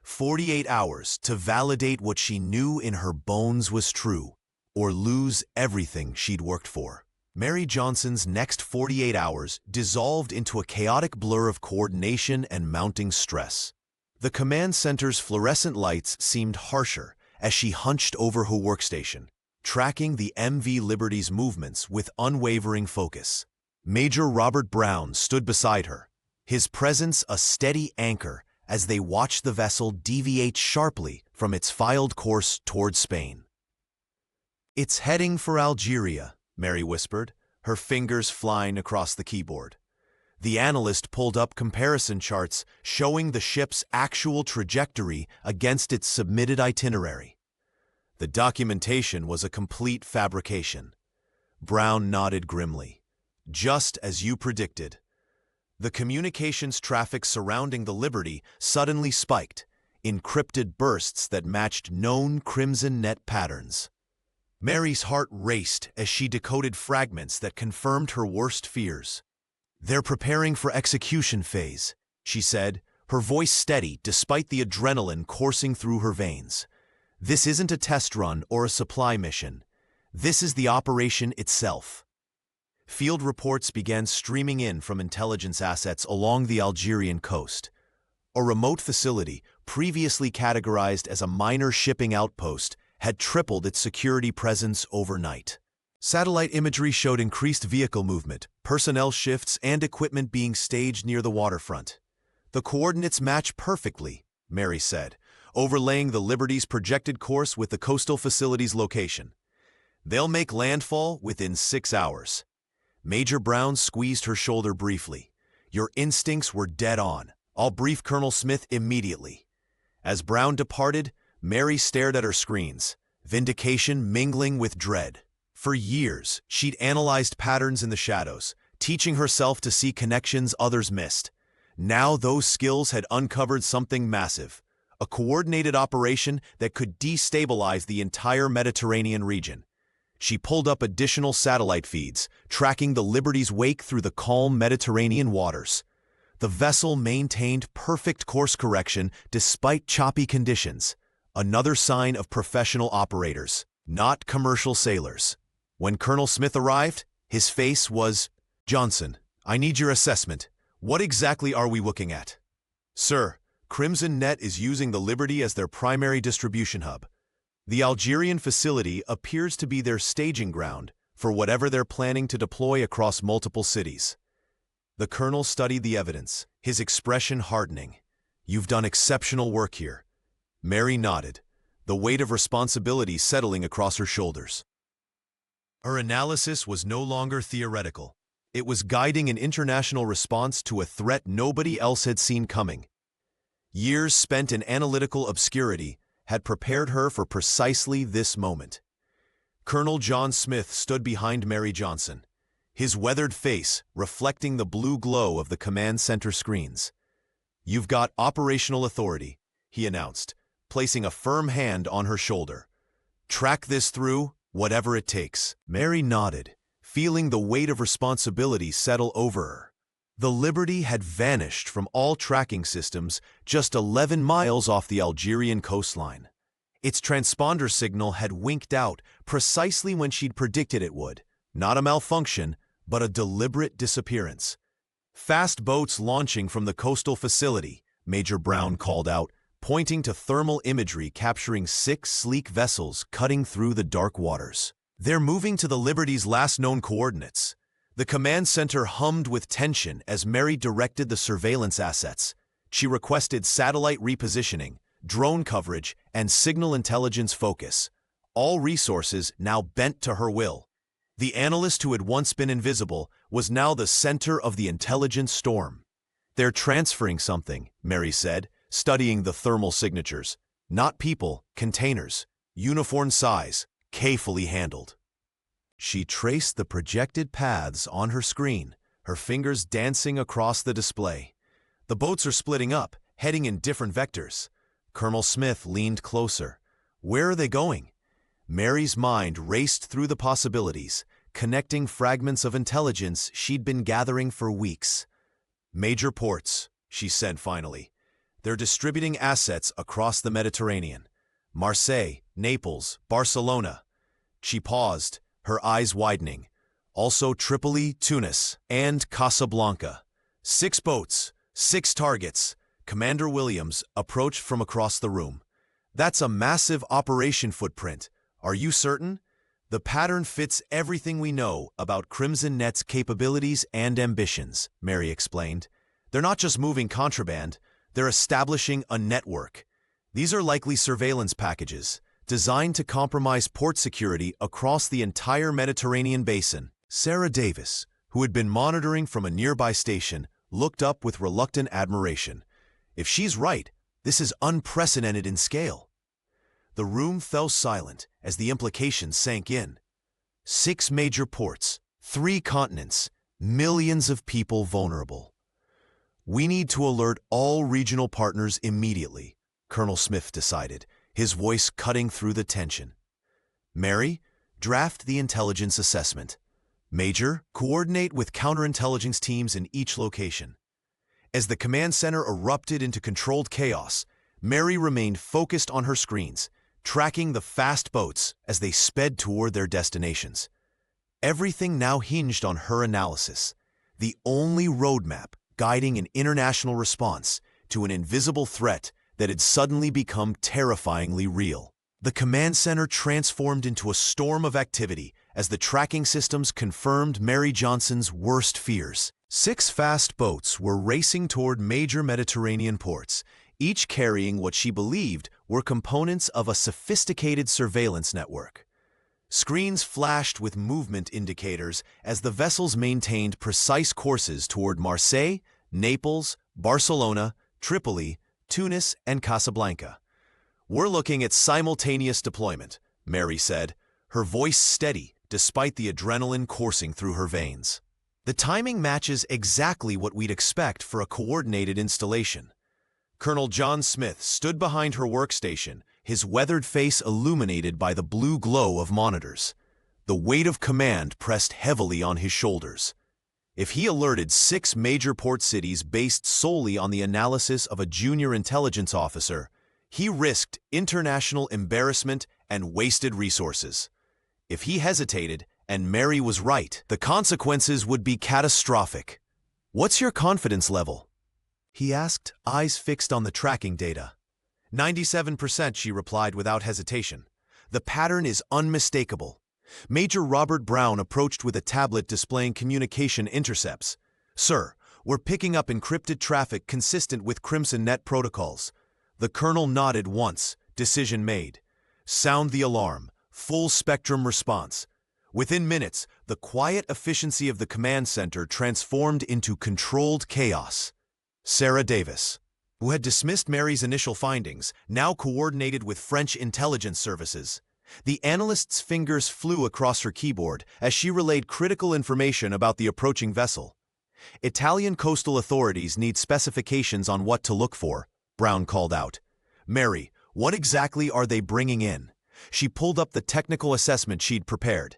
48 hours to validate what she knew in her bones was true, or lose everything she'd worked for. Mary Johnson's next 48 hours dissolved into a chaotic blur of coordination and mounting stress. The command center's fluorescent lights seemed harsher as she hunched over her workstation, tracking the MV Liberty's movements with unwavering focus. Major Robert Brown stood beside her, his presence a steady anchor as they watched the vessel deviate sharply from its filed course toward Spain. "It's heading for Algeria," Mary whispered, her fingers flying across the keyboard. The analyst pulled up comparison charts showing the ship's actual trajectory against its submitted itinerary. The documentation was a complete fabrication. Brown nodded grimly. "Just as you predicted." The communications traffic surrounding the Liberty suddenly spiked, encrypted bursts that matched known Crimson Net patterns. Mary's heart raced as she decoded fragments that confirmed her worst fears. "They're preparing for execution phase," she said, her voice steady despite the adrenaline coursing through her veins. "This isn't a test run or a supply mission. This is the operation itself." Field reports began streaming in from intelligence assets along the Algerian coast. A remote facility, previously categorized as a minor shipping outpost, had tripled its security presence overnight. Satellite imagery showed increased vehicle movement, personnel shifts, and equipment being staged near the waterfront. "The coordinates match perfectly," Mary said, overlaying the Liberty's projected course with the coastal facility's location. "They'll make landfall within 6 hours." Major Brown squeezed her shoulder briefly. "Your instincts were dead on. I'll brief Colonel Smith immediately." As Brown departed, Mary stared at her screens, vindication mingling with dread. For years, she'd analyzed patterns in the shadows, teaching herself to see connections others missed. Now those skills had uncovered something massive, a coordinated operation that could destabilize the entire Mediterranean region. She pulled up additional satellite feeds, tracking the Liberty's wake through the calm Mediterranean waters. The vessel maintained perfect course correction despite choppy conditions, another sign of professional operators, not commercial sailors. When Colonel Smith arrived, his face was, "Johnson, I need your assessment. What exactly are we looking at?" "Sir, Crimson Net is using the Liberty as their primary distribution hub. The Algerian facility appears to be their staging ground for whatever they're planning to deploy across multiple cities." The colonel studied the evidence, his expression hardening. "You've done exceptional work here." Mary nodded, the weight of responsibility settling across her shoulders. Her analysis was no longer theoretical. It was guiding an international response to a threat nobody else had seen coming. Years spent in analytical obscurity had prepared her for precisely this moment. Colonel John Smith stood behind Mary Johnson, his weathered face reflecting the blue glow of the command center screens. "You've got operational authority," he announced, placing a firm hand on her shoulder. "Track this through, whatever it takes." Mary nodded, feeling the weight of responsibility settle over her. The Liberty had vanished from all tracking systems just 11 miles off the Algerian coastline. Its transponder signal had winked out precisely when she'd predicted it would. Not a malfunction, but a deliberate disappearance. "Fast boats launching from the coastal facility," Major Brown called out, pointing to thermal imagery capturing 6 sleek vessels cutting through the dark waters. "They're moving to the Liberty's last known coordinates." The command center hummed with tension as Mary directed the surveillance assets. She requested satellite repositioning, drone coverage, and signal intelligence focus, all resources now bent to her will. The analyst who had once been invisible was now the center of the intelligence storm. "They're transferring something," Mary said, studying the thermal signatures. "Not people, containers, uniform size, carefully handled." She traced the projected paths on her screen, her fingers dancing across the display. "The boats are splitting up, heading in different vectors." Colonel Smith leaned closer. "Where are they going?" Mary's mind raced through the possibilities, connecting fragments of intelligence she'd been gathering for weeks. "Major ports," she said finally. "They're distributing assets across the Mediterranean. Marseille, Naples, Barcelona." She paused, her eyes widening. "Also Tripoli, Tunis, and Casablanca. 6 boats, 6 targets." Commander Williams approached from across the room. "That's a massive operation footprint. Are you certain?" "The pattern fits everything we know about Crimson Net's capabilities and ambitions," Mary explained. "They're not just moving contraband, they're establishing a network. These are likely surveillance packages, designed to compromise port security across the entire Mediterranean basin." Sarah Davis, who had been monitoring from a nearby station, looked up with reluctant admiration. "If she's right, this is unprecedented in scale." The room fell silent as the implications sank in. 6 major ports, 3 continents, millions of people vulnerable. "We need to alert all regional partners immediately," Colonel Smith decided, his voice cutting through the tension. "Mary, draft the intelligence assessment. Major, coordinate with counterintelligence teams in each location." As the command center erupted into controlled chaos, Mary remained focused on her screens, tracking the fast boats as they sped toward their destinations. Everything now hinged on her analysis, the only roadmap guiding an international response to an invisible threat that had suddenly become terrifyingly real. The command center transformed into a storm of activity as the tracking systems confirmed Mary Johnson's worst fears. 6 fast boats were racing toward major Mediterranean ports, each carrying what she believed were components of a sophisticated surveillance network. Screens flashed with movement indicators as the vessels maintained precise courses toward Marseille, Naples, Barcelona, Tripoli, Tunis, and Casablanca. "We're looking at simultaneous deployment," Mary said, her voice steady despite the adrenaline coursing through her veins. "The timing matches exactly what we'd expect for a coordinated installation." Colonel John Smith stood behind her workstation, his weathered face illuminated by the blue glow of monitors. The weight of command pressed heavily on his shoulders. If he alerted 6 major port cities based solely on the analysis of a junior intelligence officer, he risked international embarrassment and wasted resources. If he hesitated, and Mary was right, the consequences would be catastrophic. "What's your confidence level?" he asked, eyes fixed on the tracking data. 97%, she replied without hesitation. "The pattern is unmistakable." Major Robert Brown approached with a tablet displaying communication intercepts. "Sir, We're picking up encrypted traffic consistent with Crimson Net protocols. The colonel nodded once, decision made. Sound the alarm, full spectrum response. Within minutes, the quiet efficiency of the command center transformed into controlled chaos. Sarah Davis, who had dismissed Mary's initial findings, now coordinated with French intelligence services. The analyst's fingers flew across her keyboard as she relayed critical information about the approaching vessel. Italian coastal authorities need specifications on what to look for, Brown called out. Mary, what exactly are they bringing in? She pulled up the technical assessment she'd prepared.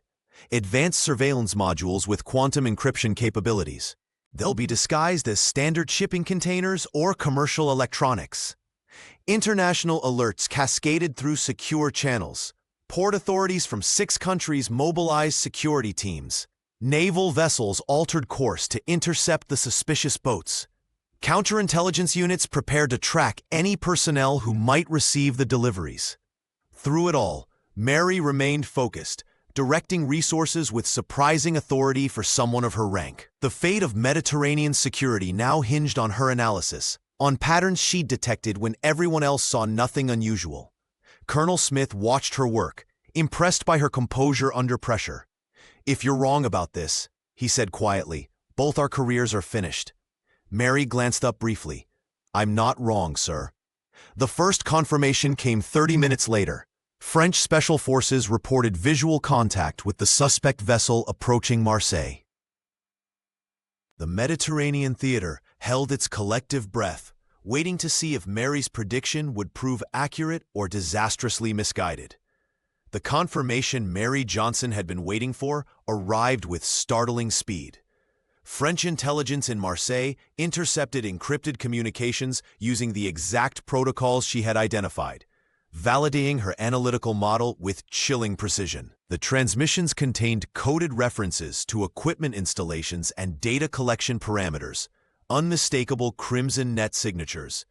Advanced surveillance modules with quantum encryption capabilities. They'll be disguised as standard shipping containers or commercial electronics. International alerts cascaded through secure channels. Port authorities from 6 countries mobilized security teams. Naval vessels altered course to intercept the suspicious boats. Counterintelligence units prepared to track any personnel who might receive the deliveries. Through it all, Mary remained focused, directing resources with surprising authority for someone of her rank. The fate of Mediterranean security now hinged on her analysis, on patterns she'd detected when everyone else saw nothing unusual. Colonel Smith watched her work, impressed by her composure under pressure. "If you're wrong about this," he said quietly, "both our careers are finished." Mary glanced up briefly. "I'm not wrong, sir." The first confirmation came 30 minutes later. French special forces reported visual contact with the suspect vessel approaching Marseille. The Mediterranean theater held its collective breath, waiting to see if Mary's prediction would prove accurate or disastrously misguided. The confirmation Mary Johnson had been waiting for arrived with startling speed. French intelligence in Marseille intercepted encrypted communications using the exact protocols she had identified, validating her analytical model with chilling precision. The transmissions contained coded references to equipment installations and data collection parameters, unmistakable Crimson Net signatures.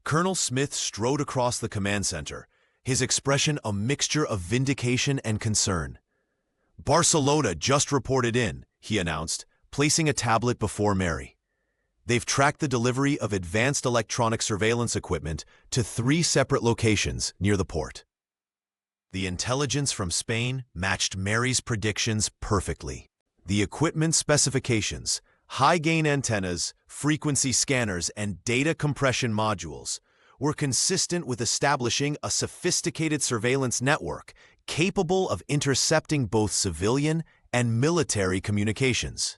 Colonel Smith strode across the command center, his expression a mixture of vindication and concern. "Barcelona just reported in," he announced, placing a tablet before Mary. "They've tracked the delivery of advanced electronic surveillance equipment to 3 separate locations near the port." The intelligence from Spain matched Mary's predictions perfectly. The equipment specifications, high-gain antennas, frequency scanners, and data compression modules, were consistent with establishing a sophisticated surveillance network capable of intercepting both civilian and military communications.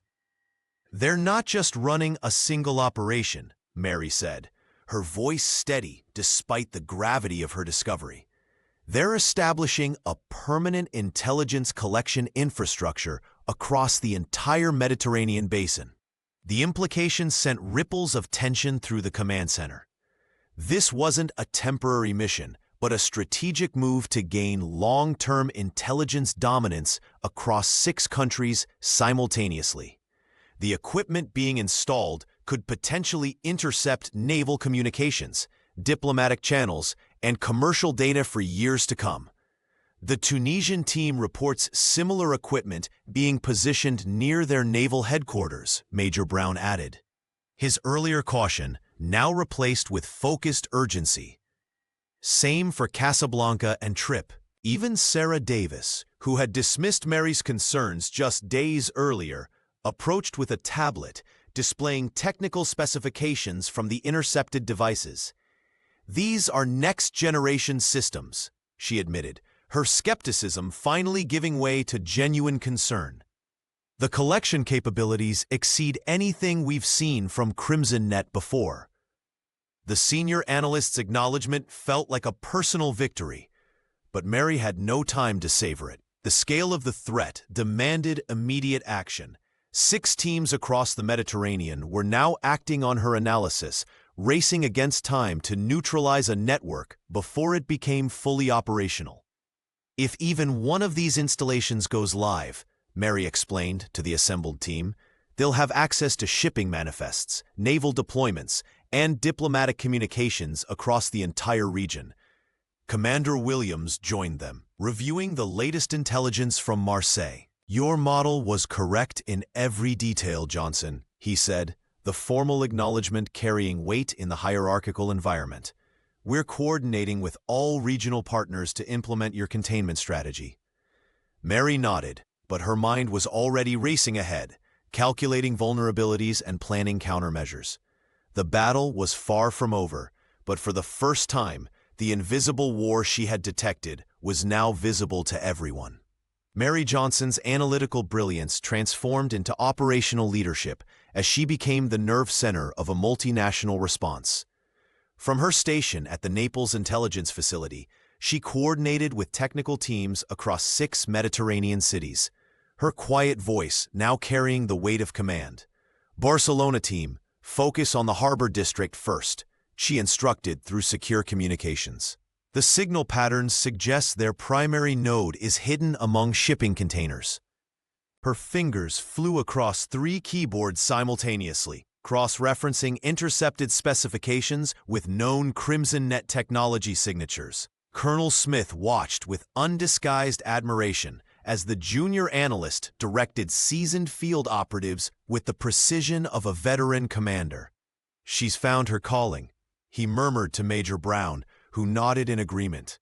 "They're not just running a single operation," Mary said, her voice steady despite the gravity of her discovery. "They're establishing a permanent intelligence collection infrastructure across the entire Mediterranean basin." The implications sent ripples of tension through the command center. This wasn't a temporary mission, but a strategic move to gain long-term intelligence dominance across 6 countries simultaneously. The equipment being installed could potentially intercept naval communications, diplomatic channels, and commercial data for years to come. The Tunisian team reports similar equipment being positioned near their naval headquarters, Major Brown added. His earlier caution now replaced with focused urgency. Same for Casablanca and Trip. Even Sarah Davis, who had dismissed Mary's concerns just days earlier, approached with a tablet displaying technical specifications from the intercepted devices. "These are next-generation systems," she admitted, her skepticism finally giving way to genuine concern. "The collection capabilities exceed anything we've seen from Crimson Net before." The senior analyst's acknowledgement felt like a personal victory, but Mary had no time to savor it. The scale of the threat demanded immediate action. 6 teams across the Mediterranean were now acting on her analysis, racing against time to neutralize a network before it became fully operational. "If even one of these installations goes live," Mary explained to the assembled team, "they'll have access to shipping manifests, naval deployments, and diplomatic communications across the entire region." Commander Williams joined them, reviewing the latest intelligence from Marseille. "Your model was correct in every detail, Johnson," he said, the formal acknowledgement carrying weight in the hierarchical environment. We're coordinating with all regional partners to implement your containment strategy. Mary nodded, but her mind was already racing ahead, calculating vulnerabilities and planning countermeasures. The battle was far from over, but for the first time, the invisible war she had detected was now visible to everyone. Mary Johnson's analytical brilliance transformed into operational leadership as she became the nerve center of a multinational response. From her station at the Naples Intelligence Facility, she coordinated with technical teams across 6 Mediterranean cities, her quiet voice now carrying the weight of command. Barcelona team, focus on the harbor district first, she instructed through secure communications. The signal patterns suggest their primary node is hidden among shipping containers. Her fingers flew across 3 keyboards simultaneously, cross-referencing intercepted specifications with known Crimson Net technology signatures. Colonel Smith watched with undisguised admiration as the junior analyst directed seasoned field operatives with the precision of a veteran commander. "She's found her calling," he murmured to Major Brown, who nodded in agreement.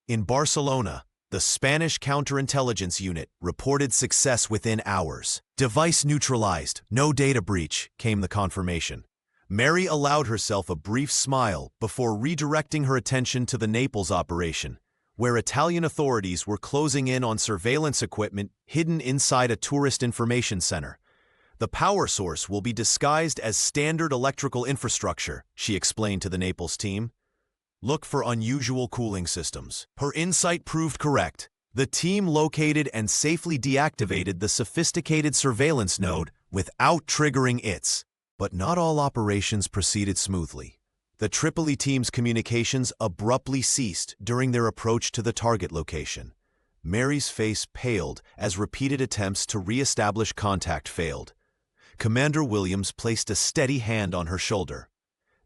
In Barcelona, the Spanish counterintelligence unit reported success within hours. "Device neutralized, no data breach," came the confirmation. Mary allowed herself a brief smile before redirecting her attention to the Naples operation, where Italian authorities were closing in on surveillance equipment hidden inside a tourist information center. "The power source will be disguised as standard electrical infrastructure," she explained to the Naples team. "Look for unusual cooling systems." Her insight proved correct. The team located and safely deactivated the sophisticated surveillance node without triggering its. But not all operations proceeded smoothly. The Tripoli team's communications abruptly ceased during their approach to the target location. Mary's face paled as repeated attempts to re-establish contact failed. Commander Williams placed a steady hand on her shoulder.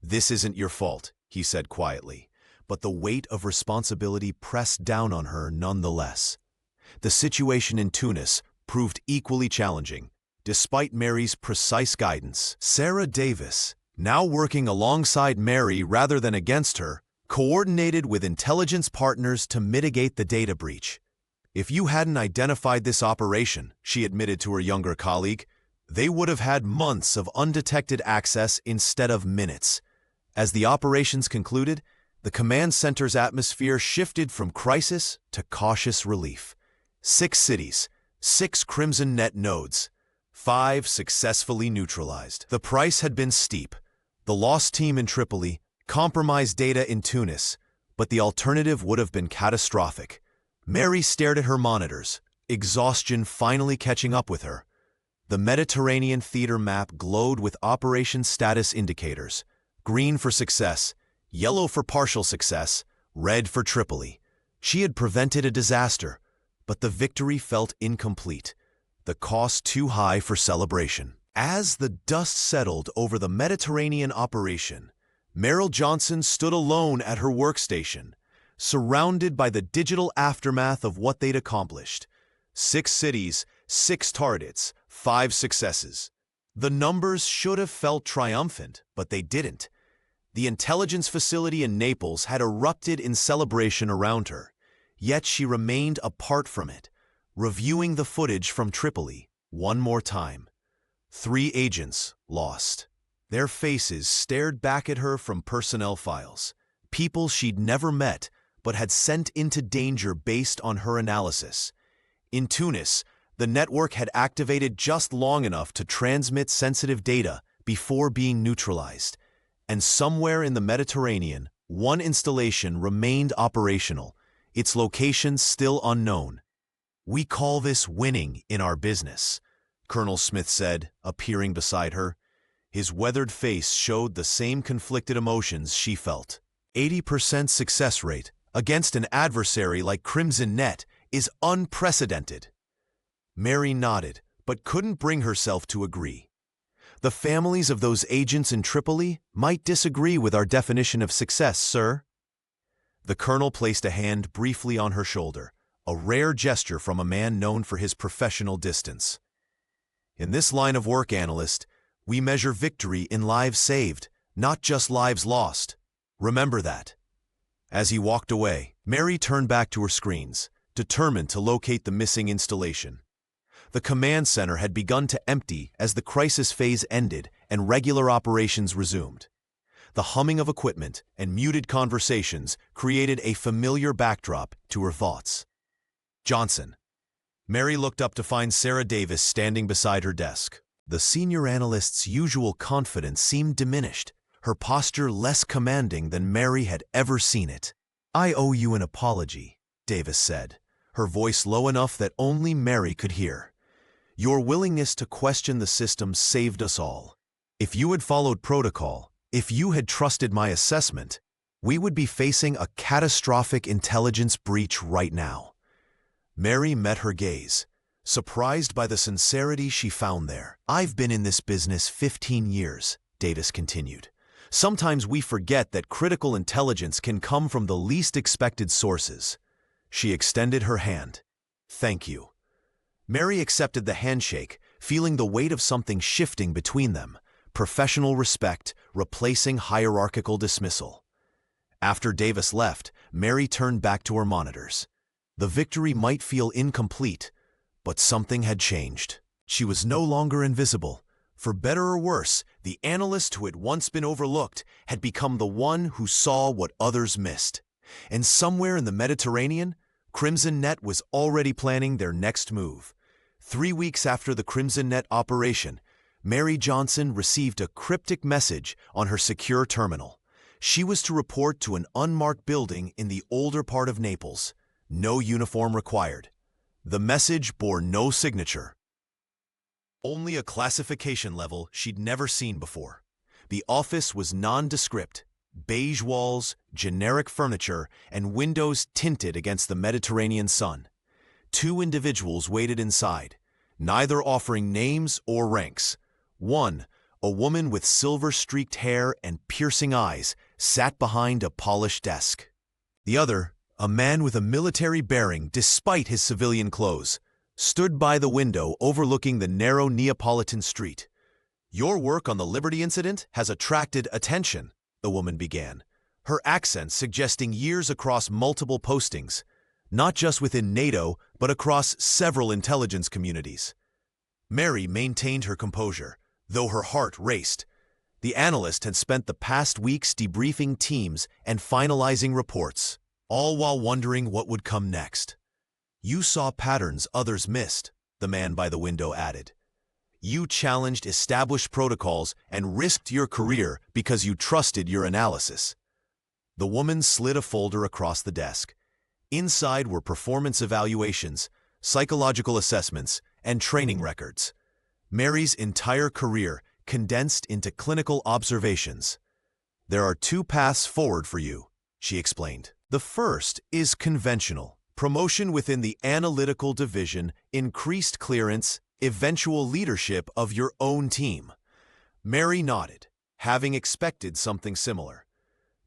"This isn't your fault," he said quietly, but the weight of responsibility pressed down on her nonetheless. The situation in Tunis proved equally challenging. Despite Mary's precise guidance, Sarah Davis, now working alongside Mary rather than against her, coordinated with intelligence partners to mitigate the data breach. "If you hadn't identified this operation," she admitted to her younger colleague, "they would have had months of undetected access instead of minutes." As the operations concluded, the command center's atmosphere shifted from crisis to cautious relief. 6 cities, 6 Crimson Net nodes, 5 successfully neutralized. The price had been steep. The lost team in Tripoli, compromised data in Tunis, but the alternative would have been catastrophic. Mary stared at her monitors, exhaustion finally catching up with her. The Mediterranean theater map glowed with operation status indicators: green for success, yellow for partial success, red for Tripoli. She had prevented a disaster, but the victory felt incomplete, the cost too high for celebration. As the dust settled over the Mediterranean operation, Mary Johnson stood alone at her workstation, surrounded by the digital aftermath of what they'd accomplished. 6 cities, 6 targets, 5 successes. The numbers should have felt triumphant, but they didn't. The intelligence facility in Naples had erupted in celebration around her, yet she remained apart from it, reviewing the footage from Tripoli one more time. 3 agents lost. Their faces stared back at her from personnel files, people she'd never met but had sent into danger based on her analysis. In Tunis, the network had activated just long enough to transmit sensitive data before being neutralized. And somewhere in the Mediterranean, one installation remained operational, its location still unknown. "We call this winning in our business," Colonel Smith said, appearing beside her. His weathered face showed the same conflicted emotions she felt. 80% success rate against an adversary like Crimson Net is unprecedented. Mary nodded, but couldn't bring herself to agree. "The families of those agents in Tripoli might disagree with our definition of success, sir." The colonel placed a hand briefly on her shoulder, a rare gesture from a man known for his professional distance. "In this line of work, analyst, We measure victory in lives saved, not just lives lost. Remember that." As he walked away, Mary turned back to her screens, determined to locate the missing installation. The command center had begun to empty as the crisis phase ended and regular operations resumed. The humming of equipment and muted conversations created a familiar backdrop to her thoughts. Johnson. Mary looked up to find Sarah Davis standing beside her desk. The senior analyst's usual confidence seemed diminished, her posture less commanding than Mary had ever seen it. "I owe you an apology," Davis said, her voice low enough that only Mary could hear. "Your willingness to question the system saved us all. If you had followed protocol, if you had trusted my assessment, we would be facing a catastrophic intelligence breach right now." Mary met her gaze, surprised by the sincerity she found there. "I've been in this business 15 years, Davis continued. "Sometimes we forget that critical intelligence can come from the least expected sources." She extended her hand. "Thank you." Mary accepted the handshake, feeling the weight of something shifting between them, professional respect replacing hierarchical dismissal. After Davis left, Mary turned back to her monitors. The victory might feel incomplete, but something had changed. She was no longer invisible. For better or worse, the analyst who had once been overlooked had become the one who saw what others missed. And somewhere in the Mediterranean, Crimson Net was already planning their next move. 3 weeks after the Crimson Net operation, Mary Johnson received a cryptic message on her secure terminal. She was to report to an unmarked building in the older part of Naples. No uniform required. The message bore no signature. Only a classification level she'd never seen before. The office was nondescript, beige walls, generic furniture, and windows tinted against the Mediterranean sun. 2 individuals waited inside, neither offering names or ranks. One, a woman with silver-streaked hair and piercing eyes, sat behind a polished desk. The other, a man with a military bearing despite his civilian clothes, stood by the window overlooking the narrow Neapolitan street. "Your work on the Liberty incident has attracted attention," the woman began, her accent suggesting years across multiple postings, not just within NATO, but across several intelligence communities. Mary maintained her composure, though her heart raced. The analyst had spent the past weeks debriefing teams and finalizing reports, all while wondering what would come next. "You saw patterns others missed," the man by the window added. "You challenged established protocols and risked your career because you trusted your analysis." The woman slid a folder across the desk. Inside were performance evaluations, psychological assessments, and training records. Mary's entire career condensed into clinical observations. "There are 2 paths forward for you," she explained. "The first is conventional. Promotion within the analytical division, increased clearance, eventual leadership of your own team." Mary nodded, having expected something similar.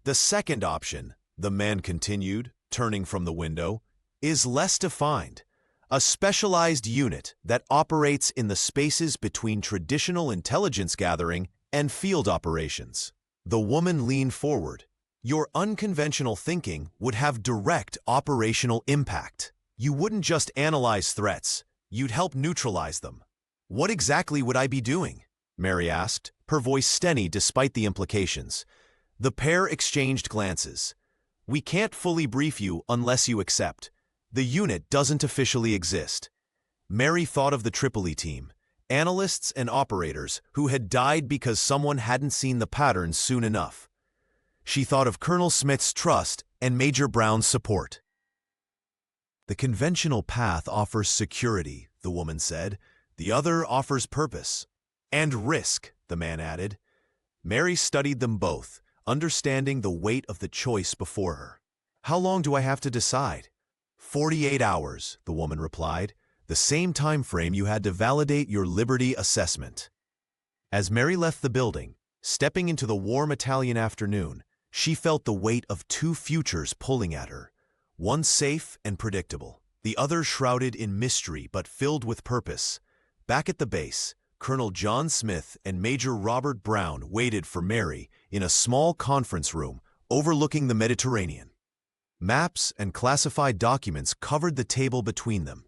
"The second option," the man continued, turning from the window, "is less defined. A specialized unit that operates in the spaces between traditional intelligence gathering and field operations." The woman leaned forward. "Your unconventional thinking would have direct operational impact. You wouldn't just analyze threats, you'd help neutralize them." "What exactly would I be doing?" Mary asked, her voice steady despite the implications. The pair exchanged glances. "We can't fully brief you unless you accept. The unit doesn't officially exist." Mary thought of the Tripoli team, analysts and operators who had died because someone hadn't seen the patterns soon enough. She thought of Colonel Smith's trust and Major Brown's support. "The conventional path offers security," the woman said. "The other offers purpose." "And risk," the man added. Mary studied them both, understanding the weight of the choice before her. "How long do I have to decide?" 48 hours, the woman replied, "the same time frame you had to validate your Liberty assessment." As Mary left the building, stepping into the warm Italian afternoon, she felt the weight of 2 futures pulling at her, one safe and predictable, the other shrouded in mystery but filled with purpose. Back at the base, Colonel John Smith and Major Robert Brown waited for Mary in a small conference room overlooking the Mediterranean. Maps and classified documents covered the table between them,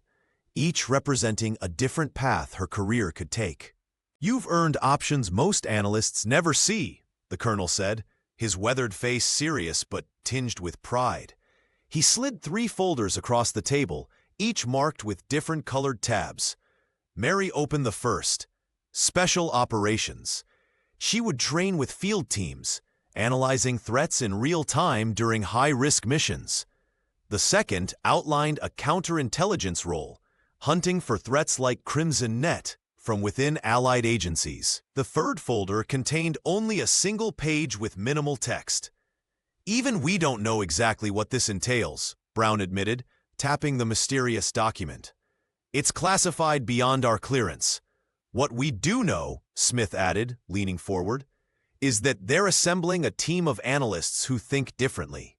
each representing a different path her career could take. "You've earned options most analysts never see," the colonel said, his weathered face serious but tinged with pride. He slid 3 folders across the table, each marked with different colored tabs. Mary opened the first, Special Operations. She would train with field teams, analyzing threats in real time during high-risk missions. The second outlined a counterintelligence role, hunting for threats like Crimson Net from within allied agencies. The third folder contained only a single page with minimal text. "Even we don't know exactly what this entails," Brown admitted, tapping the mysterious document. "It's classified beyond our clearance. What we do know," Smith added, leaning forward, "is that they're assembling a team of analysts who think differently.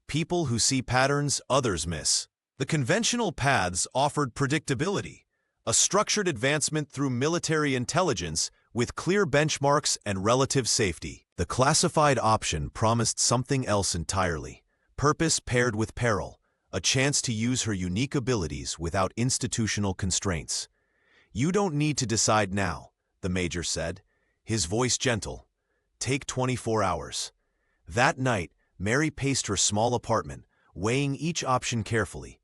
People who see patterns others miss." The conventional paths offered predictability, a structured advancement through military intelligence with clear benchmarks and relative safety. The classified option promised something else entirely: purpose paired with peril, a chance to use her unique abilities without institutional constraints. "You don't need to decide now," the major said, his voice gentle. "Take 24 hours. That night, Mary paced her small apartment, weighing each option carefully.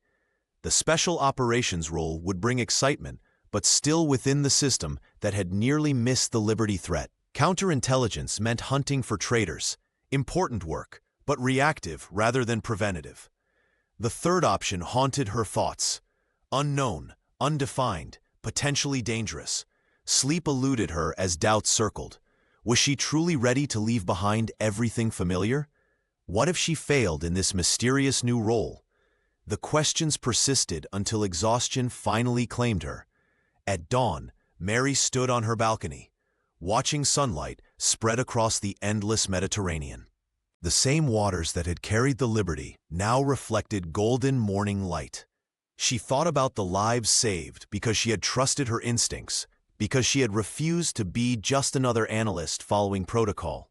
The special operations role would bring excitement, but still within the system that had nearly missed the Liberty threat. Counterintelligence meant hunting for traitors, important work, but reactive rather than preventative. The third option haunted her thoughts. Unknown, undefined, potentially dangerous. Sleep eluded her as doubts circled. Was she truly ready to leave behind everything familiar? What if she failed in this mysterious new role? The questions persisted until exhaustion finally claimed her. At dawn, Mary stood on her balcony, watching sunlight spread across the endless Mediterranean. The same waters that had carried the Liberty now reflected golden morning light. She thought about the lives saved because she had trusted her instincts, because she had refused to be just another analyst following protocol.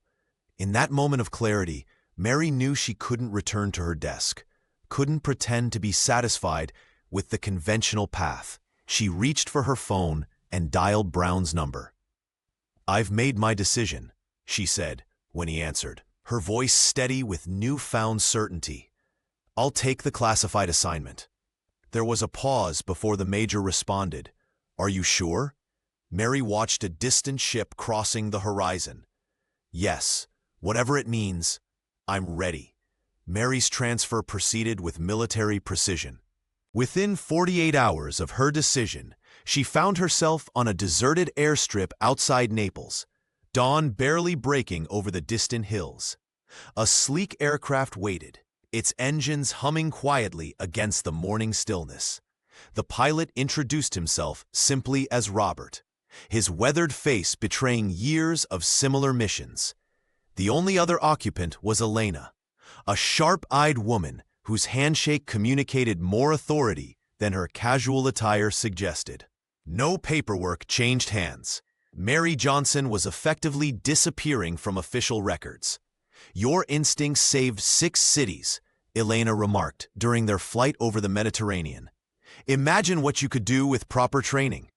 In that moment of clarity, Mary knew she couldn't return to her desk, couldn't pretend to be satisfied with the conventional path. She reached for her phone and dialed Brown's number. "I've made my decision," she said when he answered, her voice steady with newfound certainty. "I'll take the classified assignment." There was a pause before the major responded. "Are you sure?" Mary watched a distant ship crossing the horizon. "Yes, whatever it means, I'm ready." Mary's transfer proceeded with military precision. Within 48 hours of her decision, she found herself on a deserted airstrip outside Naples, dawn barely breaking over the distant hills. A sleek aircraft waited, its engines humming quietly against the morning stillness. The pilot introduced himself simply as Robert, his weathered face betraying years of similar missions. The only other occupant was Elena, a sharp-eyed woman whose handshake communicated more authority than her casual attire suggested. No paperwork changed hands. Mary Johnson was effectively disappearing from official records. "Your instincts saved 6 cities," Elena remarked during their flight over the Mediterranean. "Imagine what you could do with proper training."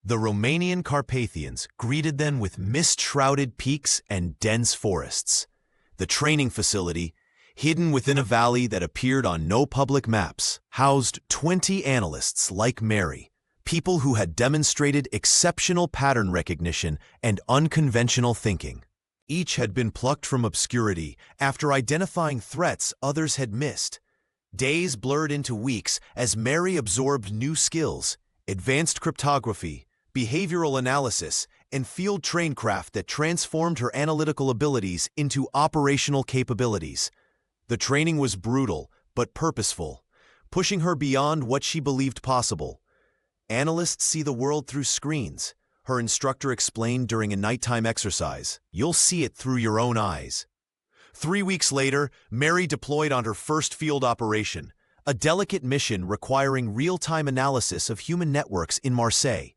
The Romanian Carpathians greeted them with mist-shrouded peaks and dense forests. The training facility, hidden within a valley that appeared on no public maps, housed 20 analysts like Mary, people who had demonstrated exceptional pattern recognition and unconventional thinking. Each had been plucked from obscurity after identifying threats others had missed. Days blurred into weeks as Mary absorbed new skills, advanced cryptography, behavioral analysis, and field tradecraft that transformed her analytical abilities into operational capabilities. The training was brutal but purposeful, pushing her beyond what she believed possible. "Analysts see the world through screens," her instructor explained during a nighttime exercise. "You'll see it through your own eyes." 3 weeks later, Mary deployed on her first field operation, a delicate mission requiring real-time analysis of human networks in Marseille.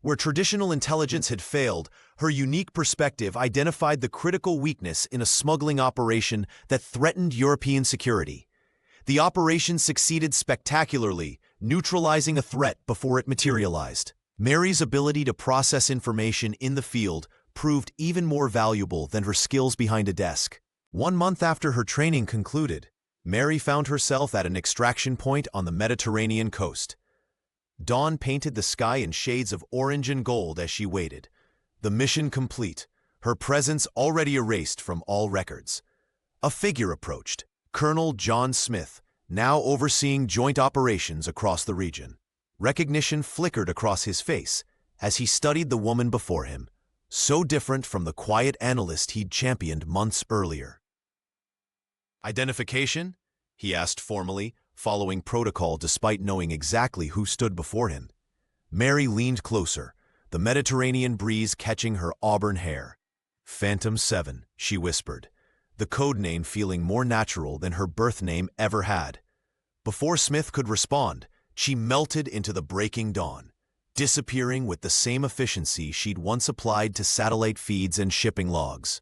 Where traditional intelligence had failed, her unique perspective identified the critical weakness in a smuggling operation that threatened European security. The operation succeeded spectacularly, neutralizing a threat before it materialized. Mary's ability to process information in the field proved even more valuable than her skills behind a desk. 1 month after her training concluded, Mary found herself at an extraction point on the Mediterranean coast. Dawn painted the sky in shades of orange and gold as she waited. The mission complete, her presence already erased from all records. A figure approached, Colonel John Smith, now overseeing joint operations across the region. Recognition flickered across his face as he studied the woman before him, so different from the quiet analyst he'd championed months earlier. "Identification?" he asked formally, following protocol despite knowing exactly who stood before him. Mary leaned closer, the Mediterranean breeze catching her auburn hair. "Phantom 7, she whispered, the code name feeling more natural than her birth name ever had. Before Smith could respond, she melted into the breaking dawn, disappearing with the same efficiency she'd once applied to satellite feeds and shipping logs.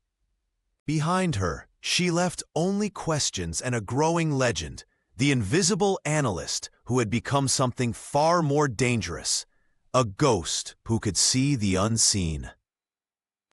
Behind her, she left only questions and a growing legend, the invisible analyst who had become something far more dangerous, a ghost who could see the unseen.